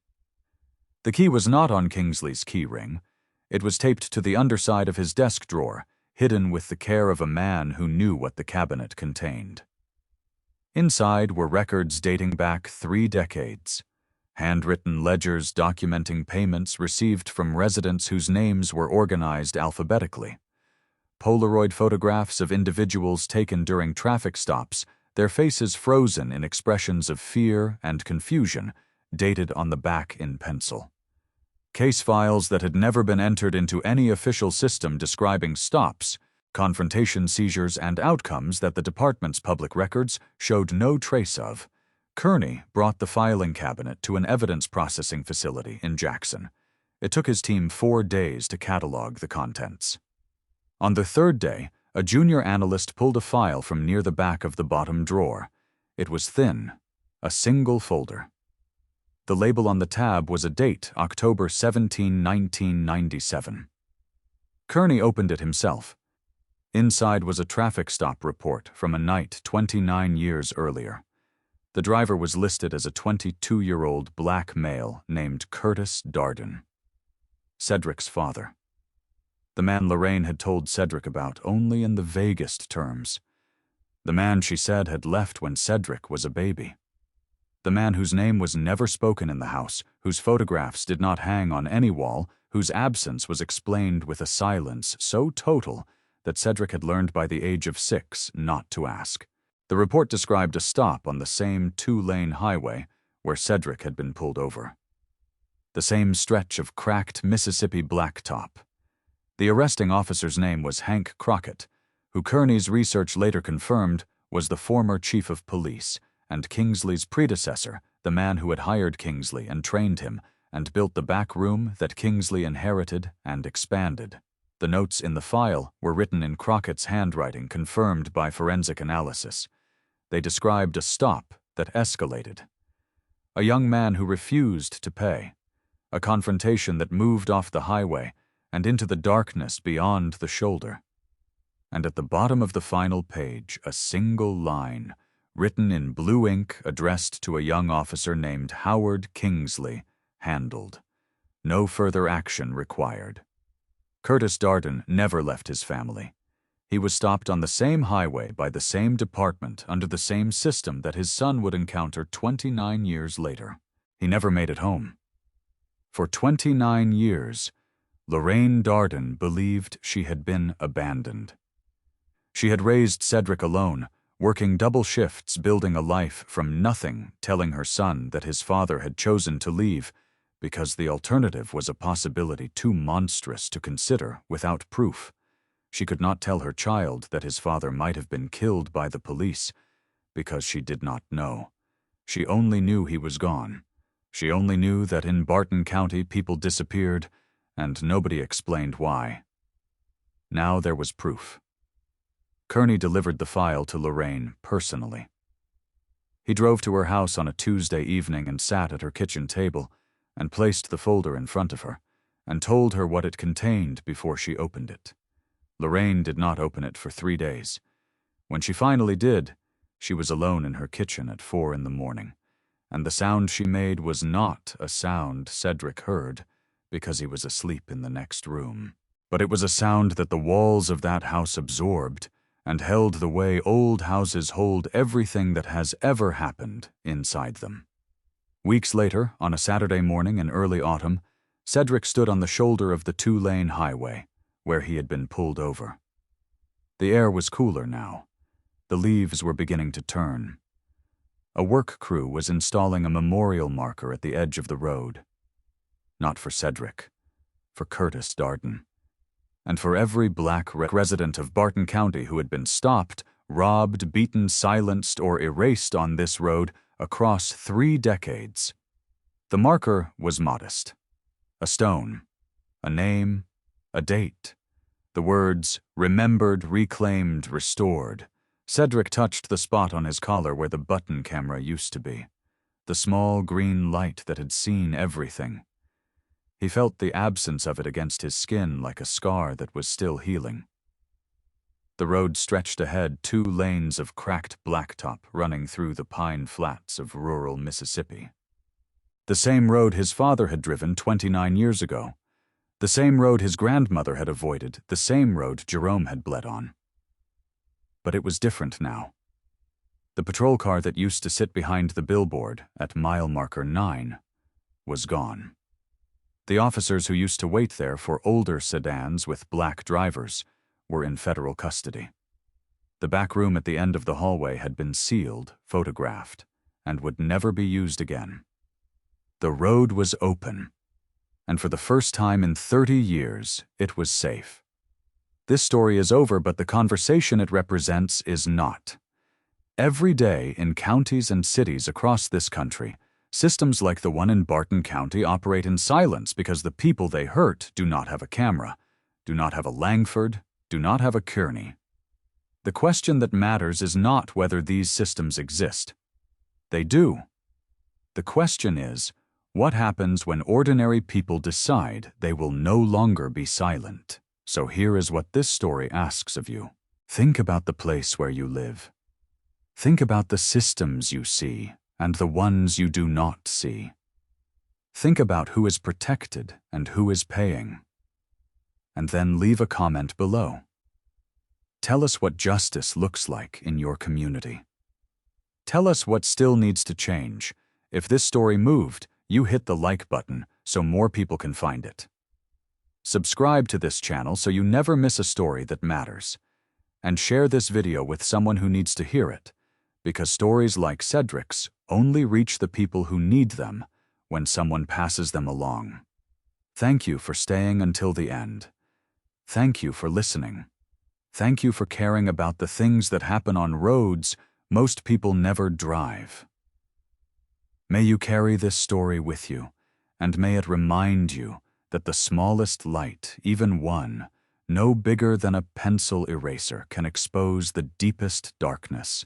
The key was not on Kingsley's key ring. It was taped to the underside of his desk drawer, hidden with the care of a man who knew what the cabinet contained. Inside were records dating back 3 decades, handwritten ledgers documenting payments received from residents whose names were organized alphabetically, Polaroid photographs of individuals taken during traffic stops, their faces frozen in expressions of fear and confusion, dated on the back in pencil. Case files that had never been entered into any official system describing stops, confrontation seizures, and outcomes that the department's public records showed no trace of. Kearney brought the filing cabinet to an evidence processing facility in Jackson. It took his team 4 days to catalog the contents. On the 3rd day, a junior analyst pulled a file from near the back of the bottom drawer. It was thin, a single folder. The label on the tab was a date, October 17, 1997. Kearney opened it himself. Inside was a traffic stop report from a night 29 years earlier. The driver was listed as a 22-year-old black male named Curtis Darden, Cedric's father. The man Lorraine had told Cedric about only in the vaguest terms. The man she said had left when Cedric was a baby. The man whose name was never spoken in the house, whose photographs did not hang on any wall, whose absence was explained with a silence so total that Cedric had learned by the age of 6 not to ask. The report described a stop on the same 2-lane highway where Cedric had been pulled over. The same stretch of cracked Mississippi blacktop. The arresting officer's name was Hank Crockett, who Kearney's research later confirmed was the former chief of police and Kingsley's predecessor, the man who had hired Kingsley and trained him and built the back room that Kingsley inherited and expanded. The notes in the file were written in Crockett's handwriting, confirmed by forensic analysis. They described a stop that escalated. A young man who refused to pay. A confrontation that moved off the highway and into the darkness beyond the shoulder. And at the bottom of the final page, a single line, written in blue ink, addressed to a young officer named Howard Kingsley, handled. No further action required. Curtis Darden never left his family. He was stopped on the same highway by the same department under the same system that his son would encounter 29 years later. He never made it home. For 29 years, Lorraine Darden believed she had been abandoned. She had raised Cedric alone, working double shifts, building a life from nothing, telling her son that his father had chosen to leave because the alternative was a possibility too monstrous to consider without proof. She could not tell her child that his father might have been killed by the police because she did not know. She only knew he was gone. She only knew that in Barton County people disappeared and nobody explained why. Now there was proof. Kearney delivered the file to Lorraine personally. He drove to her house on a Tuesday evening and sat at her kitchen table and placed the folder in front of her and told her what it contained before she opened it. Lorraine did not open it for 3 days. When she finally did, she was alone in her kitchen at 4 in the morning, and the sound she made was not a sound Cedric heard because he was asleep in the next room. But it was a sound that the walls of that house absorbed and held the way old houses hold everything that has ever happened inside them. Weeks later, on a Saturday morning in early autumn, Cedric stood on the shoulder of the 2-lane highway, where he had been pulled over. The air was cooler now. The leaves were beginning to turn. A work crew was installing a memorial marker at the edge of the road. Not for Cedric, for Curtis Darden. And for every black resident of Barton County who had been stopped, robbed, beaten, silenced, or erased on this road across 3 decades. The marker was modest. A stone, a name, a date. The words, remembered, reclaimed, restored. Cedric touched the spot on his collar where the button camera used to be. The small green light that had seen everything. He felt the absence of it against his skin like a scar that was still healing. The road stretched ahead, 2 lanes of cracked blacktop running through the pine flats of rural Mississippi. The same road his father had driven 29 years ago. The same road his grandmother had avoided, the same road Jerome had bled on. But it was different now. The patrol car that used to sit behind the billboard at mile marker 9 was gone. The officers who used to wait there for older sedans with black drivers were in federal custody. The back room at the end of the hallway had been sealed, photographed, and would never be used again. The road was open, and for the first time in 30 years, it was safe. This story is over, but the conversation it represents is not. Every day in counties and cities across this country, systems like the one in Barton County operate in silence because the people they hurt do not have a camera, do not have a Langford, do not have a Kearney. The question that matters is not whether these systems exist. They do. The question is, what happens when ordinary people decide they will no longer be silent? So here is what this story asks of you. Think about the place where you live. Think about the systems you see and the ones you do not see. Think about who is protected and who is paying. And then leave a comment below. Tell us what justice looks like in your community. Tell us what still needs to change. If this story moved, you hit the like button so more people can find it. Subscribe to this channel so you never miss a story that matters. And share this video with someone who needs to hear it, because stories like Cedric's only reach the people who need them when someone passes them along. Thank you for staying until the end. Thank you for listening. Thank you for caring about the things that happen on roads most people never drive. May you carry this story with you, and may it remind you that the smallest light, even one, no bigger than a pencil eraser, can expose the deepest darkness.